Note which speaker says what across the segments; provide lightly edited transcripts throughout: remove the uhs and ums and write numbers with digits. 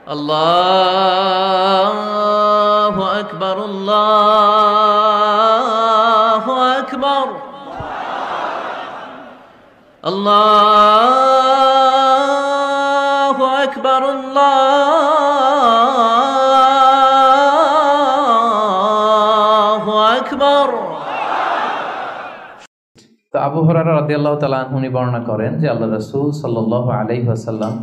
Speaker 1: আল্লাহু আকবার, আল্লাহু আকবার, আল্লাহু আকবার, আল্লাহু আকবার।
Speaker 2: তো আবু হুরায়রা রাদিয়াল্লাহু তাআলা আনহু বর্ণনা করেন যে আল্লাহ রাসূল সাল্লাল্লাহু আলাইহি ওয়াসাল্লাম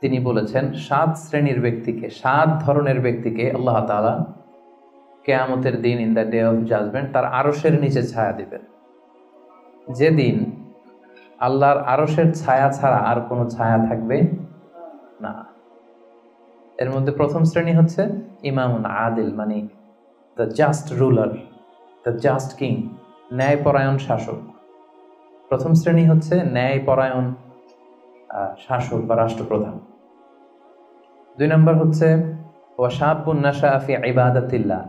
Speaker 2: তিনি বলেছেন 7 শ্রেণীর ব্যক্তিকে, 7 ধরনের ব্যক্তিকে আল্লাহ তাআলা কিয়ামতের দিন in the day of judgement তার আরশের নিচে ছায়া দিবেন, যেদিন আল্লাহর আরশের ছায়া ছাড়া আর কোনো ছায়া থাকবে না। এর মধ্যে প্রথম শ্রেণী হচ্ছে ইমামুন আদিল, মানে the just ruler, the just king, ন্যায়পরায়ণ শাসক। প্রথম শ্রেণী হচ্ছে ন্যায়পরায়ণ শাসক বা রাষ্ট্রপ্রধান। 2 নম্বর হচ্ছে ওয়াশাবুন নাশাআ ফি ইবাদাতিল্লাহ,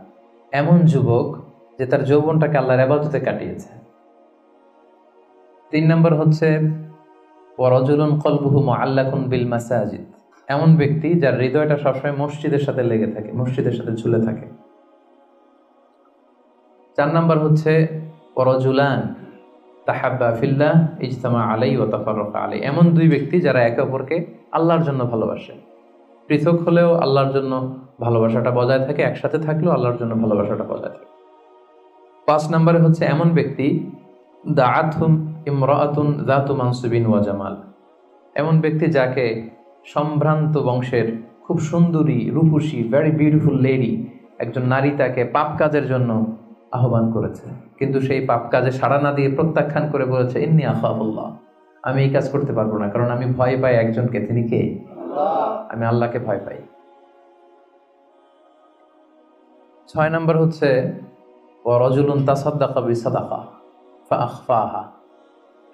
Speaker 2: এমন যুবক যে তার যৌবনটাকে আল্লাহর ইবাদতে কাটিয়েছে। 3 নম্বর হচ্ছে ওয়ারাজুলুন কলবুহু মুআল্লাকুন বিল মাসাজিদ, এমন ব্যক্তি যার হৃদয়টা সবসময় মসজিদের সাথে লেগে থাকে, মসজিদের সাথে ঝুলে থাকে। 4 নম্বর হচ্ছে ওয়ারাজুলান তাহাব্বা ফিল্লাহ ইজতামা আলাইহি ওয়া তাফাররাকা আলাইহি, এমন 2 ব্যক্তি যারা একে অপরকে আল্লাহর জন্য ভালোবাসে, পৃথক হলেও আল্লাহর জন্য ভালোবাসাটা বজায় থাকে, একসাথে থাকলেও আল্লাহর জন্য ভালোবাসাটা বজায় থাকে। 5 নম্বরে হচ্ছে এমন ব্যক্তি দাআতহুম ইমরাআতুন যাতু মানসিবিন ওয়া জামাল, এমন ব্যক্তি যাকে সম্ভ্রান্ত বংশের খুব সুন্দরী রূপসী ভেরি বিউটিফুল লেডি একজন নারী তাকে পাপ কাজের জন্য আহ্বান করেছে, কিন্তু সেই পাপ কাজে সাড়া না দিয়ে প্রত্যাখ্যান করে বলেছে ইন্নী আখাফুল্লাহ, আমি এই কাজ করতে পারবো না, কারণ আমি ভয় পাই একজনকে, তিনি কে? আমি আল্লাহকে ভয় পাই। 6 নম্বর হচ্ছে ওয়ারাজুলুন তাসাদ্দাকা বিসাদাকা ফাআখফাহা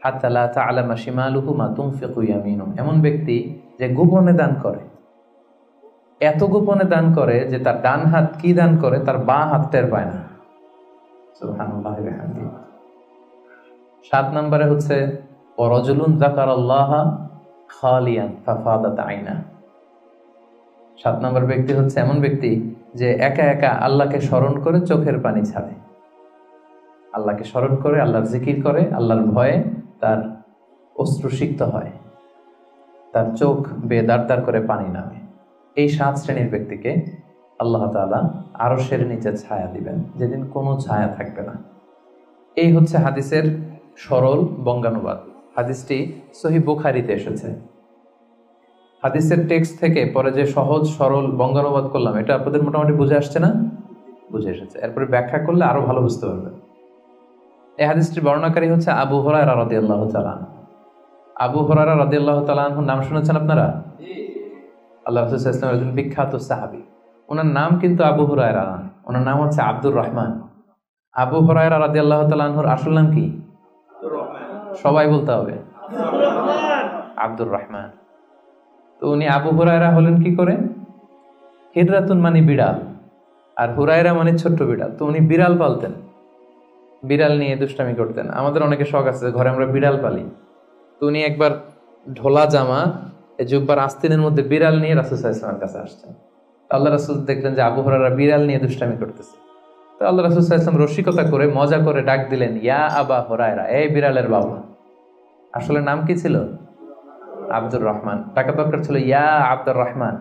Speaker 2: হাত্তা লা তা'লামা শিমালুহু মা তুনফিকু ইয়ামিনুহু, এমন ব্যক্তি যে গোপনে দান করে, এত গোপনে দান করে যে তার ডান হাত কি দান করে তার বাঁ হাত টের পায় না। সুবহানাল্লাহি ওয়া বিহামদিহি। 7 নম্বরে হচ্ছে ওয়ারাজুলুন যাকারাল্লাহা খালিয়ান ফাফাদাত আইনা, 7 নম্বর ব্যক্তি হচ্ছে এমন ব্যক্তি যে একা একা আল্লাহকে স্মরণ করে চোখের পানি ছাড়ে, আল্লাহকে স্মরণ করে, আল্লাহর জিকির করে, আল্লাহর ভয়ে তার অশ্রুসিক্ত হয়, তার চোখ বেয়ে দাঁড় দাঁড় করে পানি নামে। এই 7 শ্রেণীর ব্যক্তিকে আল্লাহ তাআলা আরশের নিচে ছায়া দিবেন, যেদিন কোনো ছায়া থাকবে না। এই হচ্ছে হাদিসের সরল বঙ্গানুবাদ। হাদিসটি সহিহ বুখারীতে এসেছে। হাদিসের টেক্সট থেকে পরে যে সহজ সরল বঙ্গানুবাদ করলাম, এটা আপনাদের মোটামুটি বুঝে আসছে না? বুঝে এসেছে। এরপরে ব্যাখ্যা করলে আরো ভালো বুঝতে পারবেন। এই হাদিসটির বর্ণনাকারী হচ্ছে আবু হুরায়রা রাদিয়াল্লাহু তাআলা। আবু হুরায়রা রাদিয়াল্লাহু তাআলা নাম শুনেছেন আপনারা? আল্লাহ রাসূল সাল্লাল্লাহু আলাইহি ওয়াসাল্লাম একজন বিখ্যাত সাহাবী। ওনার নাম কিন্তু আবু হুরায়রা না, ওনার নাম হচ্ছে আব্দুর রহমান। আবু হুরায়রা রাদিয়াল্লাহু তাআলা আনহুর আসল নাম কি? সবাই বলতে হবে, আব্দুর রহমান। তো উনি আবু হুরায়রা হলেন কি করে? হিজরাতুন মানে বিড়াল, আর হুরায়রা মানে ছোট্ট বিড়াল। তো উনি বিড়াল পালতেন, বিড়াল নিয়ে দুষ্টামি করতেন। আমাদের অনেকে শখ আছে, ঘরে আমরা বিড়াল পালি। তো উনি একবার ঢোলা জামা, জুব্বার আস্তিনের মধ্যে বিড়াল নিয়ে রাসূল সাল্লাল্লাহু আলাইহি ওয়াসাল্লামের কাছে আসছেন। আল্লাহ রাসূল দেখলেন যে আবু হুরায়রা বিড়াল নিয়ে দুষ্টামি করতেছে। তো আল্লাহ রাসূল সাল্লাল্লাহু আলাইহি ওয়াসাল্লাম রসিকতা করে মজা করে ডাক দিলেন, ইয়া আবা হুরায়রা, এই বিড়ালের বাবা। আসলে নাম কি ছিল? আব্দুর রহমান। টাকা দরকার ছিল ইয়া আব্দুর রহমান।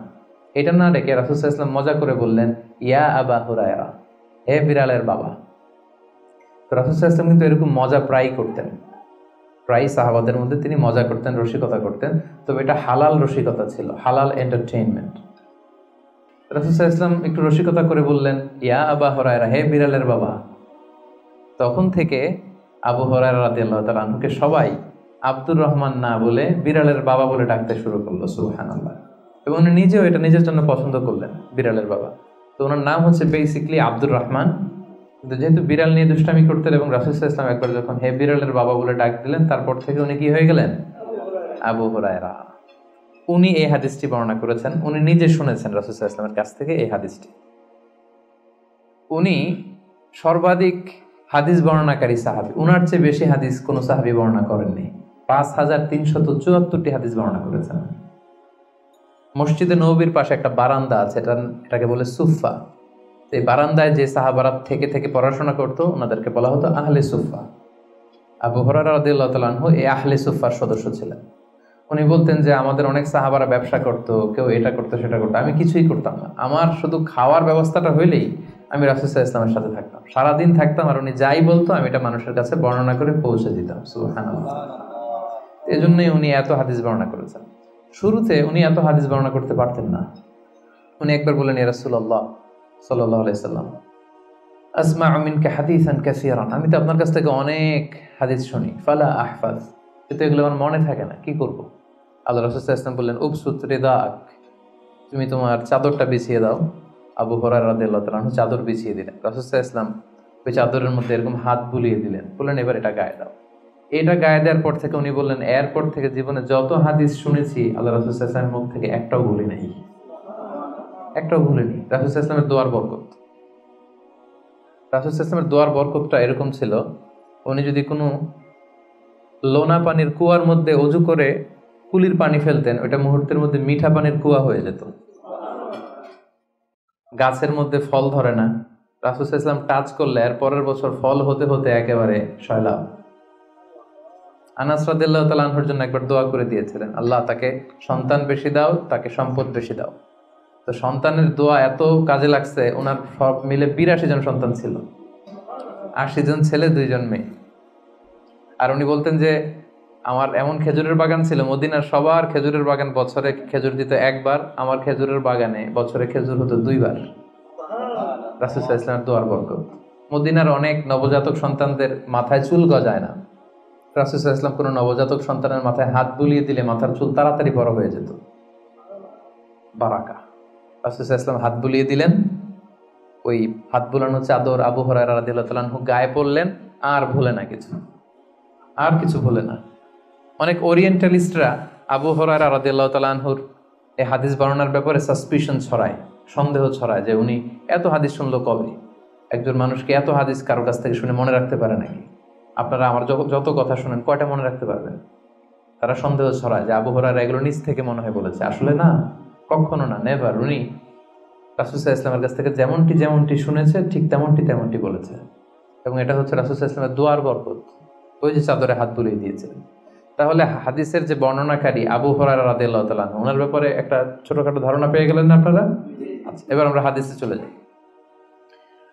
Speaker 2: এটা না ডেকে রাসূল সাল্লাল্লাহু আলাইহি ওয়াসাল্লাম মজা করে বললেন, ইয়া আবা হুরায়রা, হে বিড়ালের বাবা। তো রাসূল সাল্লাল্লাহু আলাইহি ওয়াসাল্লাম কিন্তু এরকম মজা প্রায় করতেন, প্রায় সাহাবাদের মধ্যে তিনি মজা করতেন, রসিকতা করতেন। তবে এটা হালাল রসিকতা ছিল, হালাল এন্টারটেইনমেন্ট। রাসূল সাল্লাল্লাহু আলাইহি ওয়াসাল্লাম একটু রসিকতা করে বললেন, ইয়া আবা হুরায়রা, হে বিড়ালের বাবা। তখন থেকে আবু হুরায়রা রাদিয়াল্লাহু তাআলা আনহুকে সবাই আব্দুর রহমান না বলে বিড়ালের বাবা বলে ডাকতে শুরু করলো। সুবহানাল্লাহ। এবং উনি নিজেও এটা নিজের জন্য পছন্দ করলেন, বিড়ালের বাবা। তো ওনার নাম হচ্ছে বেসিক্যালি আব্দুর রহমান, কিন্তু যেহেতু বিড়াল নিয়ে দুষ্টামি করতেন এবং রাসূল সাল্লাল্লাহু আলাইহি ওয়াসাল্লাম একবার যখন হে বিড়ালের বাবা বলে ডাক দিলেন, তারপর থেকে উনি কি হয়ে গেলেন? আবু হুরায়রা। উনি এই হাদিসটি বর্ণনা করেছেন, উনি নিজে শুনেছেন রাসূল সাল্লাল্লাহু আলাইহি ওয়াসাল্লামের কাছ থেকে এই হাদিসটি। উনি সর্বাধিক হাদিস বর্ণনাকারী সাহাবী, উনার চেয়ে বেশি হাদিস কোন সাহাবী বর্ণনা করেননি। 5374টি হাদিস বর্ণনা করেছেন। মসজিদে নববীর পাশে একটা বারান্দা আছে, এটাকে বলে সুফা। এই বারান্দায় যে সাহাবারা থেকে থেকে পড়াশোনা করতো ওনাদেরকে বলা হতো আহলে সুফা। আবু হুরায়রা রাদিয়াল্লাহু তাআলা আনহু এই আহলে সুফার সদস্য ছিলেন। উনি বলতেন যে আমাদের অনেক সাহাবারা ব্যবসা করতো, কেউ এটা করতো সেটা করতো, আমি কিছুই করতাম না। আমার শুধু খাওয়ার ব্যবস্থাটা হইলেই আমি রাসূল সাল্লাল্লাহু আলাইহি ওয়াসাল্লামের সাথে থাকতাম, সারাদিন থাকতাম, আর উনি যাই বলতো আমি এটা মানুষের কাছে বর্ণনা করে পৌঁছে দিতাম। সুবহানাল্লাহ। এজন্যই উনি এত হাদিস বর্ণনা করেছেন। শুরুতে উনি এত হাদিস বর্ণনা করতে পারতেন না। উনি একবার বললেন, ইয়া রাসূলুল্লাহ সাল্লাল্লাহু আলাইহি সাল্লাম, আসমা'ু মিনকা হাদিসান কাসীরান, আমি তো আপনার কাছ থেকে অনেক হাদিস শুনি, ফালা আহফাজ, কিন্তু এগুলো আমার মনে থাকে না, কি করব? আল্লাহ রাসূল সাল্লাল্লাহু আলাইহি ওয়াসাল্লাম বললেন, উবসুত রিদাক, তুমি তোমার চাদরটা বিছিয়ে দাও। আবু হুরায়রা রাদিয়াল্লাহু তাআলা আনহু চাদর বিছিয়ে দিলেন। রাসূল সাল্লাল্লাহু আলাইহি ওয়াসাল্লাম ওই চাদরের মধ্যে এরকম হাত বুলিয়ে দিলেন, বললেন এবার এটা গায়ে দাও। এটা গায়ে দেওয়ার পর থেকে উনি বললেন, এরপর থেকে জীবনে যত হাদিস শুনেছি আল্লাহ রাসূল সাল্লাল্লাহু আলাইহি ওয়াসাল্লামের মুখ থেকে একটাও ভুলি নাই, একটাও ভুলিনি। রাসূল সাল্লাল্লাহু আলাইহি ওয়াসাল্লামের দোয়ার বরকত, রাসূল সাল্লাল্লাহু আলাইহি ওয়াসাল্লামের দোয়ার বরকতটা এরকম ছিল, উনি যদি কোনো লোনা পানির কুয়ার মধ্যে অজু করে কুলির পানি ফেলতেন, ওইটা মুহূর্তের মধ্যে মিঠা পানির কুয়া হয়ে যেত। গাছের মধ্যে ফল ধরে না, রাসূল সাল্লাল্লাহু আলাইহি ওয়াসাল্লাম টাচ করলে এর পরের বছর ফল হতে হতে একেবারে সয়লাভ। আনাস রাদিয়াল্লাহু তাআলা আনহুর জন্য একবার দোয়া করে দিয়েছিলেন, আল্লাহ তাকে সন্তান বেশি দাও, তাকে সম্পদ বেশি দাও। তো সন্তানের দোয়া এত কাজে লাগছে, ওনার সব মিলে 82 জন সন্তান ছিল, 80 জন ছেলে 2 জন মেয়ে। আর উনি বলতেন যে আমার এমন খেজুরের বাগান ছিল, মদিনার সবার খেজুরের বাগান বছরে খেজুর দিত একবার, আমার খেজুরের বাগানে বছরে খেজুর হতো 2 বার। রাসূল সাল্লাল্লাহু আলাইহি ওয়াসাল্লামের দোয়ার বরকত। মদিনার অনেক নবজাতক সন্তানদের মাথায় চুল গজায় না, রাসূল সাল্লাল্লাহু আলাইহি ওয়াসাল্লাম কোনো নবজাতক সন্তানের মাথায় হাত বুলিয়ে দিলে মাথার চুল তাড়াতাড়ি বড় হয়ে যেত। বারাকা। রাসূল সাল্লাল্লাহু আলাইহি ওয়াসাল্লাম হাত বুলিয়ে দিলেন, ওই হাত বুলানো চাদর আবু হুরায়রা রাদিয়াল্লাহু তাআলা আনহু গায়ে পড়লেন, আর ভুলে না কিছু, আর কিছু ভুলে না। অনেক ওরিয়েন্টালিস্টরা আবু হুরায়রা রাদিয়াল্লাহু তাআলা আনহুর এই হাদিস বর্ণনার ব্যাপারে সাসপিশন ছড়ায়, সন্দেহ ছড়ায় যে উনি এত হাদিস শুনলো কবে? একজন মানুষকে এত হাদিস কারো কাছ থেকে শুনে মনে রাখতে পারে নাকি? আপনারা আমার যত কথা শুনেন কয়টা মনে রাখতে পারবেন? তারা সন্দেহ ছড়ায় যে আবু হুরায়রা এগুলো নিজ থেকে মনে হয় বলেছে। আসলে না, কখনো না, নেভার। উনি রাসূল সাল্লাল্লাহু আলাইহি ওয়াসাল্লামের কাছ থেকে যেমনটি শুনেছে ঠিক তেমনটি বলেছে, এবং এটা হচ্ছে রাসূল সাল্লাল্লাহু আলাইহি ওয়াসাল্লামের দোয়ার বরকত। ওই যে চাদরে হাত বুলিয়ে দিয়েছিলেন। তাহলে হাদিসের যে বর্ণনাকারী আবু হুরায়রা রাদিয়াল্লাহু তাআলা আনহু, ওনার ব্যাপারে একটা ছোটখাটো ধারণা পেয়ে গেলেন না আপনারা? আচ্ছা, এবার আমরা হাদিসে চলে যাই।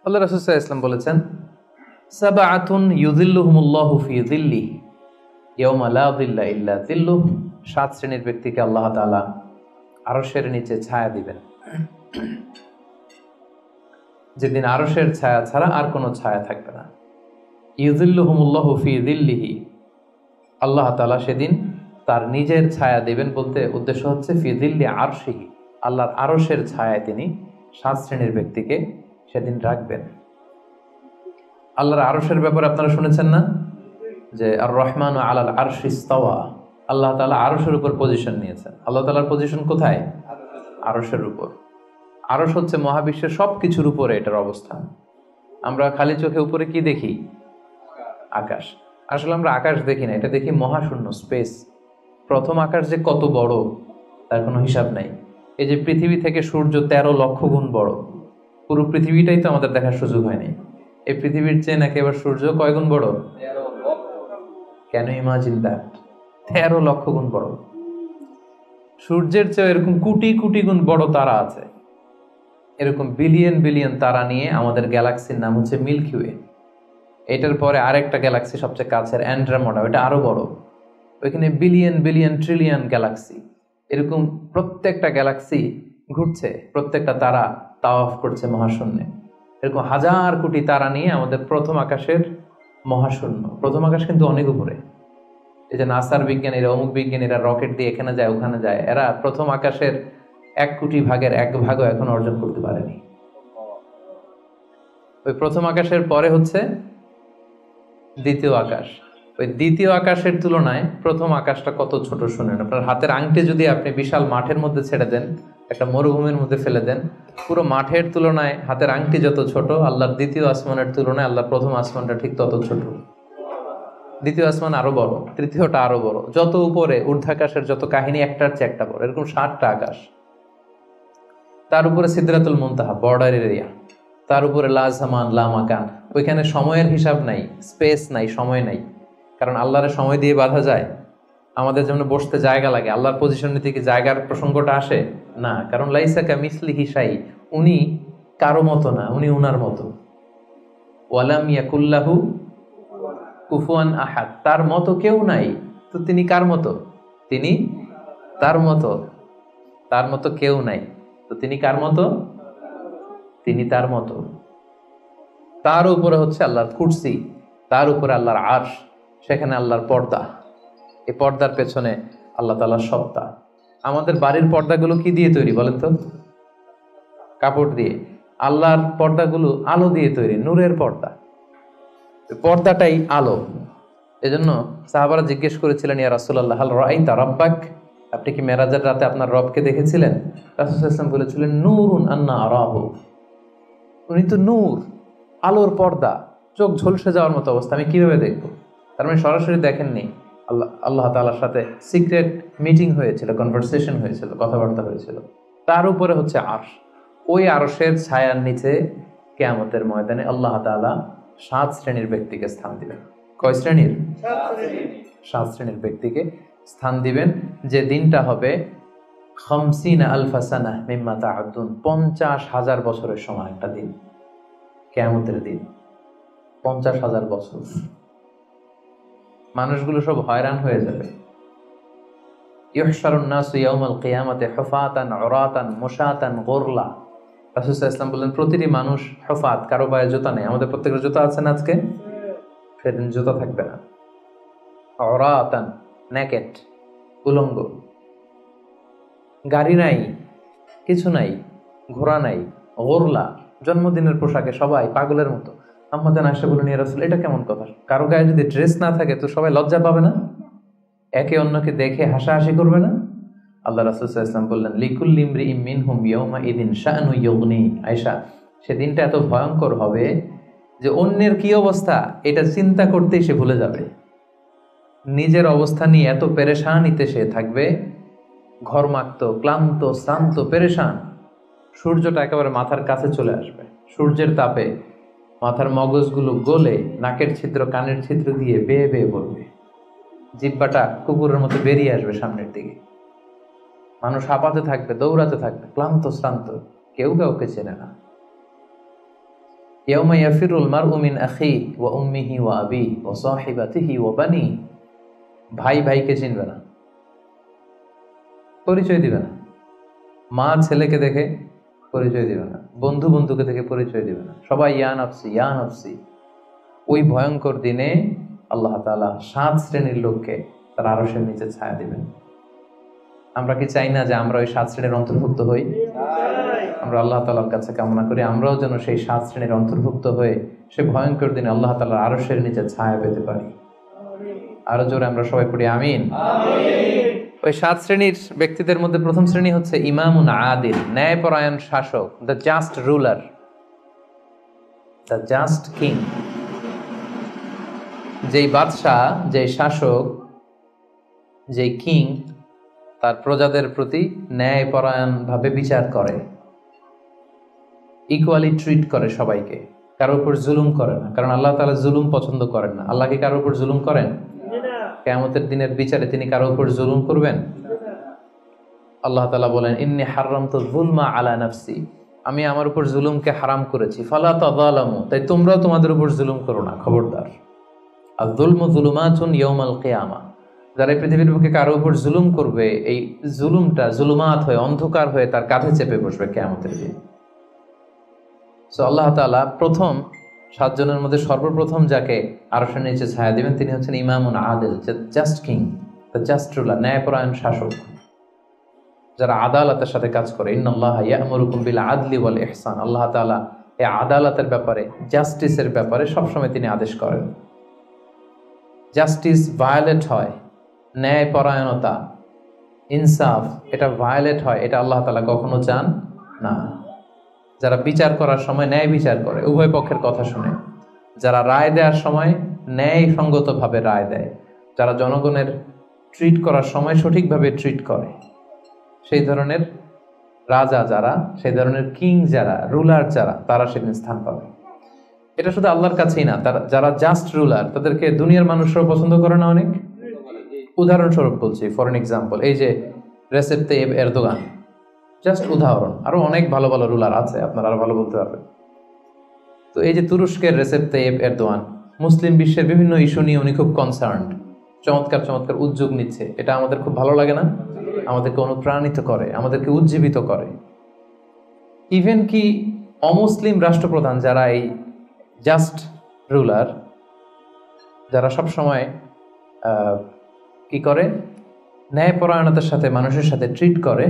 Speaker 2: আল্লাহ রাসূল সাল্লাল্লাহু আলাইহি ওয়াসাল্লাম বলেছেন, সাবআতুন ইউযিল্লুহুমুল্লাহু ফি যিল্লিহি ইয়াওমা লা যিল্লা ইল্লা যিল্লুহ, 7 শ্রেণীর ব্যক্তিকে আল্লাহ তাআলা আরশের নিচে ছায়া দিবেন, যেদিন আরশের ছায়া ছাড়া আর কোনো ছায়া থাকবে না। ইউযিল্লুহুমুল্লাহু ফি যিল্লিহি, আল্লাহ তাআলা সেদিন তার নিজের ছায়া দেবেন, বলতে উদ্দেশ্য হচ্ছে ফি যিল্লি আরশিহি, আল্লাহর আরশের ছায়ায় তিনি 7 শ্রেণীর ব্যক্তিকে সেদিন রাখবেন। আল্লাহর আরশের ব্যাপারে আপনারা শুনেছেন না যে আর রহমানু আলাল আরশি ইস্তাওয়া, আল্লাহ তাআলা আরশের উপর পজিশন নিয়েছেন। আল্লাহ তাআলার পজিশন কোথায়? আরশের উপর। আরশ হচ্ছে মহাবিশ্বের সবকিছুর উপরে এটার অবস্থান। আমরা খালি চোখে উপরে কি দেখি? আকাশ। আসলে আমরা আকাশ দেখি না, এটা দেখি মহাশূন্য, স্পেস। প্রথম আকাশ যে কত বড় তার কোনো হিসাব নাই। এই যে পৃথিবী থেকে সূর্য 13 লক্ষ গুণ বড়, পুরো পৃথিবীটাই তো আমাদের দেখার সুযোগ হয়নি। এই পৃথিবীর চেয়ে নাকি এবার সূর্য কয় গুণ বড়? Can you imagine that? 13 লক্ষ গুণ বড়। সূর্যের চেয়ে এরকম কোটি কোটি গুণ বড় তারা আছে। এরকম বিলিয়ন বিলিয়ন তারা নিয়ে আমাদের গ্যালাক্সির নাম হচ্ছে মিল্কি ওয়ে। এটার পরে আরেকটা গ্যালাক্সি সবচেয়ে কাছের অ্যান্ড্রোমেডা, ওটা আরো বড়। ওইখানে বিলিয়ন বিলিয়ন ট্রিলিয়ন গ্যালাক্সি, এরকম প্রত্যেকটা গ্যালাক্সি ঘুরছে, প্রত্যেকটা তারা তাওয়াফ করছে মহাশূন্যে। এরকম হাজার কোটি তারা নিয়ে আমাদের প্রথম আকাশের মহাশূন্য। প্রথম আকাশ কিন্তু অনেক উপরে। এই যে নাসার বিজ্ঞানীরা, অমুক বিজ্ঞানীরা রকেট দিয়ে এখানে যায় ওখানে যায়, এরা প্রথম আকাশের 1 কোটি ভাগের 1 ভাগও এখন অর্জন করতে পারেনি। ওই প্রথম আকাশের পরে হচ্ছে দ্বিতীয় আকাশ। ওই দ্বিতীয় আকাশের তুলনায় প্রথম আকাশটা কত ছোট শুনেন। আপনার হাতের আংটি যদি আপনি বিশাল মাঠের মধ্যে ছেড়ে দেন, একটা মরুভূমির মধ্যে ফেলে দেন, পুরো মাঠের তুলনায় হাতের আংটি যত ছোট, আল্লাহর দ্বিতীয় আসমানের তুলনায় আল্লাহর প্রথম আসমানটা ঠিক তত ছোট। দ্বিতীয় আসমান আরো বড়, তৃতীয়টা আরো বড়। যত উপরে ঊর্ধ্বাকাশের যত কাহিনী একটার চেয়ে একটা বড়। এরকম 7টা আকাশ। তার উপরে সিদরাতুল মুনতাহা, বর্ডার এরিয়া, তার উপরে লা জামান লা মাকান, ওইখানে সময়ের হিসাব নাই, স্পেস নাই, সময় নাই। কারণ আল্লাহরে সময় দিয়ে বাঁধা যায়? আমাদের জন্য বসতে জায়গা লাগে, আল্লাহর পজিশন নিতে কি জায়গার প্রসঙ্গটা আসে না? কারণ লাইসা কামিসলিহি শাই, উনি কারো মতো না, উনি উনার মতো। ওয়ালাম ইয়াকুল্লাহু কুফুয়ান আহাদ, তার মতো কেউ নাই। তো তিনি কার মতো? তিনি তার মতো, তার মতো কেউ নাই। তো তিনি কার মতো? তিনি তার মতো। তার উপরে হচ্ছে আল্লাহর কুরসি, তার উপরে আল্লাহর আরশ, সেখানে আল্লাহর পর্দা, এই পর্দার পেছনে আল্লাহ তাআলার সত্তা। আমাদের বাড়ির পর্দাগুলো কি দিয়ে তৈরি বলেন তো? কাপড় দিয়ে। আল্লাহর পর্দাগুলো আলো দিয়ে তৈরি, নূরের পর্দা। পর্দাটাই আলো। এজন্য সাহাবারা জিজ্ঞেস করেছিলেন, ইয়া রাসূলুল্লাহ হাল রাআইতা রাব্বাক, আপনি কি মেরাজের রাতে আপনার রবকে দেখেছিলেন? রাসূল সাল্লাল্লাহু আলাইহি ওয়াসাল্লাম বলেছিলেন, নূরুন আন্না আরাহু, উনি তো নূর, আলোর পর্দা, চোখ ঝলসে যাওয়ার মতো অবস্থা, আমি কিভাবে দেখবো? তার মানে সরাসরি দেখেননি। আল্লাহ তাআলার সাথে সিক্রেট মিটিং হয়েছিল, কনভারসেশন হয়েছিল, কথাবার্তা হয়েছিল। তার উপরে হচ্ছে আরশ, ওই আরশের ছায়ার নিচে কিয়ামতের ময়দানে আল্লাহ তাআলা 7 শ্রেণীর ব্যক্তিকে স্থান দিবেন। কয় শ্রেণীর? 7 শ্রেণীর ব্যক্তিকে স্থান দিবেন, যে দিনটা হবে 50 আলফা সানাহ মিম্মা তা'উদ্দুন, 50,000 বছরের সমান একটা দিন, কিয়ামতের দিন। 50,000 বছর। মানুষগুলো সব হয়রান হয়ে যাবে। ইউহশারুন নাসু ইয়াউমাল কিয়ামাতি হুফাতান উরাতান মুশাতান গুরলা। রাসূল সাল্লাল্লাহু আলাইহি ওয়াসাল্লাম বললেন, প্রতিটি মানুষ হুফাত, কারো পায়ে জুতা নেই। আমাদের প্রত্যেকের জুতা আছে না আজকে? সেদিন জুতা থাকবে না। উরাতান, নেকেট, উলঙ্গ, গাড়ি নাই, কিছু নাই, ঘোড়া নাই, গুরলা, জন্মদিনের পোশাকে সবাই পাগলের মতো। আম্মা জান আয়েশা বলেন, ইয়া রাসূল, এটা কেমন কথা? কারো গায়ে যদি ড্রেস না থাকে তো সবাই লজ্জা পাবে না? একে অন্যকে দেখে হাসাহাসি করবে না? আল্লাহ রাসূল সাল্লাল্লাহু আলাইহি ওয়াসাল্লাম বললেন, লিকুল্লি ইমরিইম মিনহুম ইয়াওমা ইদিন শাআনু ইউগনি। আয়েশা, সেদিনটা এত ভয়ঙ্কর হবে যে অন্যের কি অবস্থা এটা চিন্তা করতেই সে ভুলে যাবে। নিজের অবস্থা নিয়ে এত পেরেশানিতে সে থাকবে, ঘর্মাক্ত, ক্লান্ত, শ্রান্ত, পেরেশান। সূর্যটা একেবারে মাথার কাছে চলে আসবে, সূর্যের তাপে মাথার মগজগুলো গলে নাকের ছিদ্র, কানের ছিদ্র দিয়ে বেয়ে বেয়ে পড়বে, জিহ্বাটা কুকুরের মতো বেরিয়ে আসবে সামনের দিকে। মানুষ হাঁপাতে থাকবে, দৌড়াতে থাকবে, ক্লান্ত শ্রান্ত, কেউ কাউকে চেনে না। ইয়াউমা ইয়াফিরুল মারউ মিন আখিহি ওয়া উম্মিহি ওয়া আবিহি ওয়া সাহিবাতিহি ওয়া বানিহি। ভাই ভাইকে চিনবে না, পরিচয় দিবে না। মা ছেলেকে দেখে পরিচয় দিবে না, বন্ধু বন্ধুকে দেখে পরিচয় দিবে না, সবাই ইয়া নাফসি ইয়া নাফসি। ওই ভয়ঙ্কর দিনে আল্লাহ তাআলা 7 শ্রেণীর লোককে তার আরশের নিচে ছায়া দিবেন। আমরা কি চাই না যে আমরা ওই 7 শ্রেণীর অন্তর্ভুক্ত হই? আমরা আল্লাহ তাআলার কাছে কামনা করি আমরাও যেন সেই 7 শ্রেণীর অন্তর্ভুক্ত হয়ে সে ভয়ঙ্কর দিনে আল্লাহ তাআলার আরশের নিচে ছায়া পেতে পারি। আরো জোরে আমরা সবাই পড়ি আমিন। ওই 7 শ্রেণীর ব্যক্তিদের মধ্যে প্রথম শ্রেণী হচ্ছে ইমামুন আদিল, ন্যায়পরায়ণ শাসক, the just ruler, the just king. যেই বাদশাহ, যেই শাসক, যেই কিং তার প্রজাদের প্রতি ন্যায়পরায়ণ ভাবে বিচার করে, ইকুয়ালি ট্রিট করে সবাইকে, কারোর উপর জুলুম করে না। কারণ আল্লাহ তাআলা জুলুম পছন্দ করেন না। আল্লাহ কি কারোর উপর জুলুম করেন? কিয়ামতের দিনের বিচারে তিনি কারোর উপর জুলুম করবেন? আল্লাহ তাআলা বলেন, ইন্নী হারামতু যুলমা আলা নাফসি, আমি আমার উপর জুলুমকে হারাম করেছি, ফালা তাযালামু, তাই তোমরাও তোমাদের উপর জুলুম করো না, খবরদার। আর যুলমু যুলুমাতুন ইয়াউমাল কিয়ামা, যারা এই পৃথিবীর বুকে কারো উপর জুলুম করবে, এই জুলুমটা জুলুমাত হয়ে, অন্ধকার হয়ে তার কাঁধে চেপে বসবে কিয়ামতের দিন। সো আল্লাহ তাআলা প্রথম 7 জনের মধ্যে সর্বপ্রথম যাকে আরশের নিচে ছায়া দিবেন তিনি হচ্ছেন ইমামুন আদিল, just king, the just ruler, ন্যায়পরায়ণ শাসক, যারা আদালতের সাথে কাজ করে। ইন্নাল্লাহা ইয়া'মুরুকুম বিল আদলি ওয়াল ইহসান, আল্লাহ তাআলা এই আদালতের ব্যাপারে, জাস্টিসের ব্যাপারে সবসময় তিনি আদেশ করেন। জাস্টিস ভায়োলেট হয়, ন্যায়পরায়ণতা, ইনসাফ, এটা ভায়োলেট হয়, এটা আল্লাহ তাআলা কখনো চান না। যারা বিচার করার সময় ন্যায় বিচার করে, উভয় পক্ষের কথা শুনে, যারা রায় দেওয়ার সময় ন্যায়সঙ্গতভাবে রায় দেয়, যারা জনগণের ট্রিট করার সময় সঠিকভাবে ট্রিট করে, সেই ধরনের রাজা যারা, সেই ধরনের কিং যারা, রুলার যারা, তারা সেদিন স্থান পাবে। এটা শুধু আল্লাহর কাছেই না, তারা যারা জাস্ট রুলার তাদেরকে দুনিয়ার মানুষরাও পছন্দ করে না অনেক। উদাহরণস্বরূপ বলছি, ফর এন এক্সাম্পল, এই যে রেসেপ তাইয়েব এরদোগান, জাস্ট উদাহরণ, আরো অনেক ভালো ভালো রুলার আছে, আপনারা আরো ভালো বলতে পারবেন। তো এই যে তুরস্কের রেসেপ তাইয়েব এরদোয়ান, মুসলিম বিশ্বের বিভিন্ন ইস্যু নিয়ে উনি খুব কনসার্নড, চমৎকার চমৎকার উদ্যোগ নিচ্ছে। এটা আমাদের খুব ভালো লাগে না? আমাদেরকে অনুপ্রাণিত করে, আমাদেরকে উজ্জীবিত করে। ইভেন কি অমুসলিম রাষ্ট্রপ্রধান যারা এই জাস্ট রুলার, যারা সব সময় কি করে, ন্যায়পরায়ণতার সাথে মানুষের সাথে ট্রিট করে,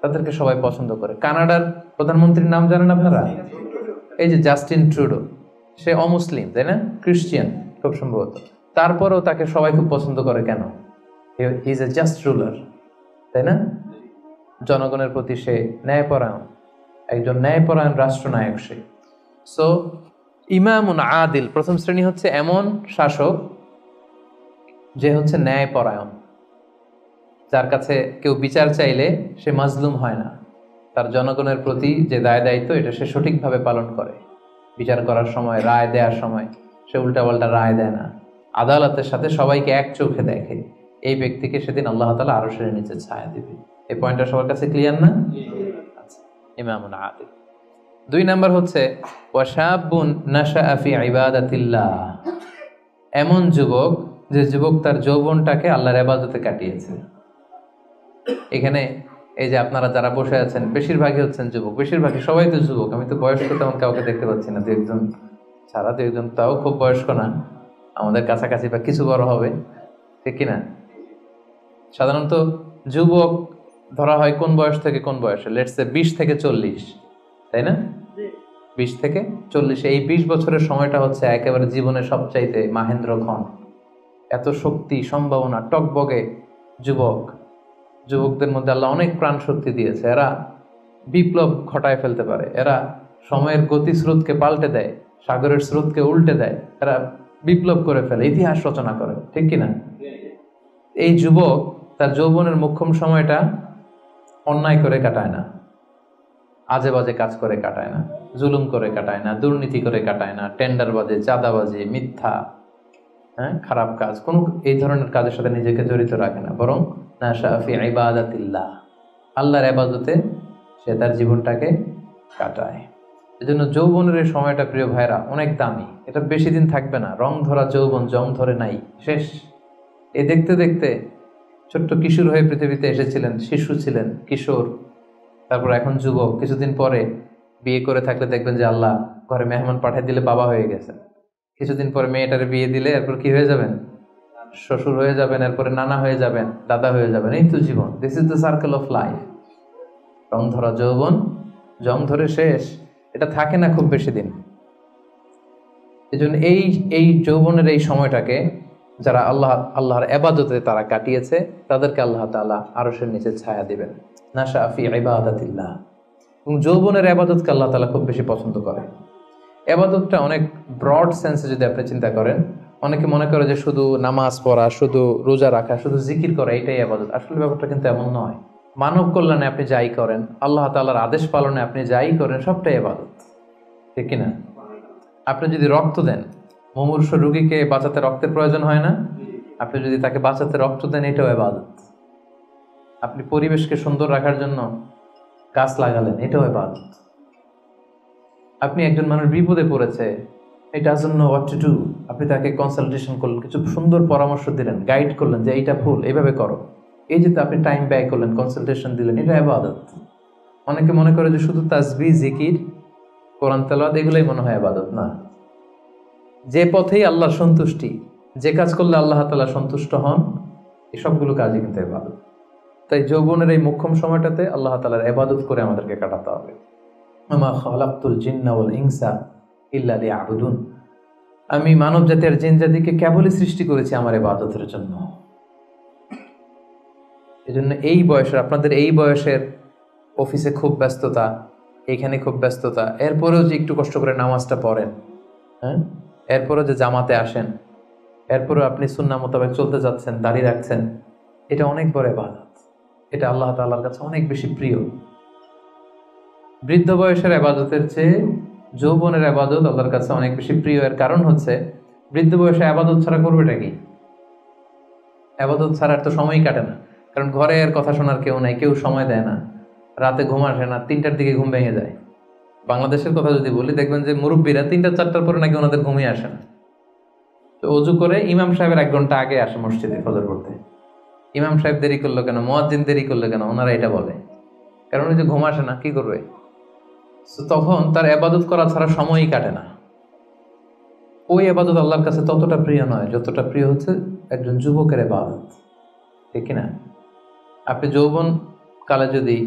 Speaker 2: তাদেরকে সবাই পছন্দ করে। কানাডার প্রধানমন্ত্রীর নাম জানেন আপনারা? এই যে জাস্টিন ট্রুডো, সে অমুসলিম, তাই না? খ্রিস্টিয়ান খুব সম্ভবত, তারপরেও তাকে সবাই খুব পছন্দ করে। কেন? He is a just ruler, তাই না? জনগণের প্রতি সে ন্যায়পরায়ণ, একজন ন্যায়পরায়ণ রাষ্ট্রনায়ক সে। সো ইমামুন আদিল, প্রথম শ্রেণী হচ্ছে এমন শাসক যে হচ্ছে ন্যায়পরায়ণ, যার কাছে কেউ বিচার চাইলে সে মাজলুম হয় না, তার জনগণের প্রতি যে দায় দায়িত্ব এটা সে সঠিকভাবে পালন করে। বিচার করার সময়, রায় দেওয়ার সময় সে উল্টাপাল্টা রায় দেয় না, আদালতের সাথে সবাইকে এক চোখে দেখে। এই ব্যক্তিকে সেদিন আল্লাহ তাআলা আরশের নিচে ছায়া দিবে। এই পয়েন্টটা সবার কাছে ক্লিয়ার না? আচ্ছা, ইমামুন আদিল। 2 নাম্বার হচ্ছে ওয়াশাবুন নাশাআ ফি ইবাদাতিল্লাহ, এমন যুবক যে যুবক তার যৌবনটাকে আল্লাহর ইবাদতে কাটিয়েছে। এখানে এই যে আপনারা যারা বসে আছেন বেশিরভাগই হচ্ছেন যুবক, বেশিরভাগই, সবাই তো যুবক। আমি তো বয়স্ক তেমন কাউকে দেখতে পাচ্ছি না, 2-1 ছাড়া, 2-1 তাও খুব বয়স্ক না, আমাদের কাছাকাছি বা কিছু বড় হবে, ঠিক কিনা? সাধারণত যুবক ধরা হয় কোন বয়স থেকে কোন বয়সে? লেটস সে 20 থেকে 40, তাই না? 20 থেকে 40, এই 20 বছরের সময়টা হচ্ছে একেবারে জীবনের সবচাইতে মাহেন্দ্রক্ষণ। এত শক্তি, সম্ভাবনা, টকবগে যুবক, যুবকদের মধ্যে আল্লাহ অনেক প্রাণ শক্তি দিয়েছে। এরা বিপ্লব ঘটায় ফেলতে পারে, এরা সময়ের গতিস্রোতকে পাল্টে দেয়, সাগরের স্রোতকে উল্টে দেয়, এরা বিপ্লব করে ফেলে, ইতিহাস রচনা করে, ঠিক কিনা? এই যুবক তার যৌবনের মোক্ষম সময়টা অন্যায় করে কাটায় না, আজে বাজে কাজ করে কাটায় না, জুলুম করে কাটায় না, দুর্নীতি করে কাটায় না, টেন্ডারবাজি, চাঁদাবাজি, মিথ্যা, খারাপ কাজ, কোন এই ধরনের কাজের সাথে নিজেকে জড়িত রাখে না, বরং নাশা ফি ইবাদাতিল্লাহ, আল্লাহর ইবাদতে সে তার জীবনটাকে কাটায়। এজন্য যৌবনের এই সময়টা প্রিয় ভাইরা অনেক দামি, এটা বেশি দিন থাকবে না। রং ধরা যৌবন জং ধরে নাই, শেষ। এ দেখতে দেখতে ছোট্ট কিশোর হয়ে পৃথিবীতে এসেছিলেন, শিশু ছিলেন, কিশোর, তারপর এখন যুবক, কিছুদিন পরে বিয়ে করে থাকলে দেখবেন যে আল্লাহ ঘরে মেহমান পাঠিয়ে দিলে বাবা হয়ে গেছেন। কিছুদিন পরে মেয়েটারে বিয়ে দিলে এরপর কি হয়ে যাবেন? শ্বশুর হয়ে যাবেন, এরপরে নানা হয়ে যাবেন, দাদা হয়ে যাবেন। এই তো জীবন, this is the circle of life. রং ধরা যৌবন জং ধরে শেষ, এটা থাকে না খুব বেশি দিন। এই জন্য এই যৌবনের এই সময়টাকে যারা আল্লাহর ইবাদতে তারা কাটিয়েছে, তাদেরকে আল্লাহ তাআলা আরশের নিচে ছায়া দিবেন। নাশা ফি ইবাদাতিল্লাহ। এবং যৌবনের ইবাদতকে আল্লাহ তাআলা খুব বেশি পছন্দ করে। ইবাদতটা অনেক ব্রড সেন্সে যদি আপনি চিন্তা করেন, অনেকে মনে করে যে শুধু নামাজ পড়া, শুধু রোজা রাখা, শুধু জিকির করা এটাই ইবাদত। আসলে ব্যাপারটা কিন্তু এমন নয়। মানব কল্যাণে আপনি যাই করেন, আল্লাহ তাআলার আদেশ পালনে আপনি যাই করেন, সবটাই ইবাদত, ঠিক কিনা? আপনি যদি রক্ত দেন, মুমূর্ষু রোগীকে বাঁচাতে রক্তের প্রয়োজন হয় না? আপনি যদি তাকে বাঁচাতে রক্ত দেন, এটাও ইবাদত। আপনি পরিবেশকে সুন্দর রাখার জন্য গাছ লাগালেন, এটাও ইবাদত। আপনি একজন মানুষ বিপদে পড়েছে, he doesn't know what to do, আপনি তাকে কনসালটেশন করলেন, কিছু সুন্দর পরামর্শ দিলেন, গাইড করলেন যে এইটা ভুল, এইভাবে করো, এই যে আপনি টাইম ব্যয় করলেন, কনসালটেশন দিলেন, এটা ইবাদত। অনেকে মনে করে যে শুধু তাসবিহ, জিকির, কোরআন তেলাওয়াত এগুলোই মনে হয় ইবাদত। না, যে পথেই আল্লাহর সন্তুষ্টি, যে কাজ করলে আল্লাহ তাআলা সন্তুষ্ট হন, এই সবগুলো কাজই কিন্তু ইবাদত। তাই যৌবনের এই মোক্ষম সময়টাতে আল্লাহ তাআলার ইবাদত করে আমাদেরকে কাটাতে হবে। আমা খালাকতুল জিন্না ওয়াল ইনসা ইল্লা লিয়াবুদুন, আমি মানব জাতি আর জিন জাতিকে কেবলই সৃষ্টি করেছি আমার ইবাদতের জন্য। এজন্য এই বয়সের, আপনাদের এই বয়সের অফিসে খুব ব্যস্ততা, এখানে খুব ব্যস্ততা, এরপরেও যে একটু কষ্ট করে নামাজটা পড়েন, এরপরেও যে জামাতে আসেন, এরপরেও আপনি সুন্নাহ মোতাবেক চলতে যাচ্ছেন, দাঁড়িয়ে রাখছেন, এটা অনেক বড় ইবাদত। এটা আল্লাহ তাআলার কাছে অনেক বেশি প্রিয়। বৃদ্ধ বয়সের আবাদতের চেয়ে যৌবনের আবাদত আল্লাহর কাছে অনেক বেশি প্রিয়। এর কারণ হচ্ছে বৃদ্ধ বয়সে আবাদত ছাড়া করবেটা কি? আবাদত ছাড়ার তো সময়ই কাটে না, কারণ ঘরে এর কথা শোনার কেউ নাই, কেউ সময় দেয় না, রাতে ঘুম আসে না, 3টার দিকে ঘুম ভেঙে যায়। বাংলাদেশের কথা যদি বলি, দেখবেন যে মুরব্বীরা 3টা 4টার পরে নাকি ওনাদের ঘুমিয়ে আসে না। তো অজু করে ইমাম সাহেবের 1 ঘন্টা আগে আসে মসজিদে ফজর পড়তে। ইমাম সাহেব দেরি করলো কেন, মুয়াজ্জিন দেরি করলো কেন, ওনারা এটা বলে, কারণ ওই যে ঘুম আসে না, কি করবে? তো তখন তার আবাদত করা ছাড়া সময়ই কাটে না। ওই আবাদত আল্লাহর কাছে ততটা প্রিয় নয় যতটা প্রিয় হচ্ছে একজন যুবকের আবাদত, ঠিক কিনা? আপনি যৌবন কালে যদি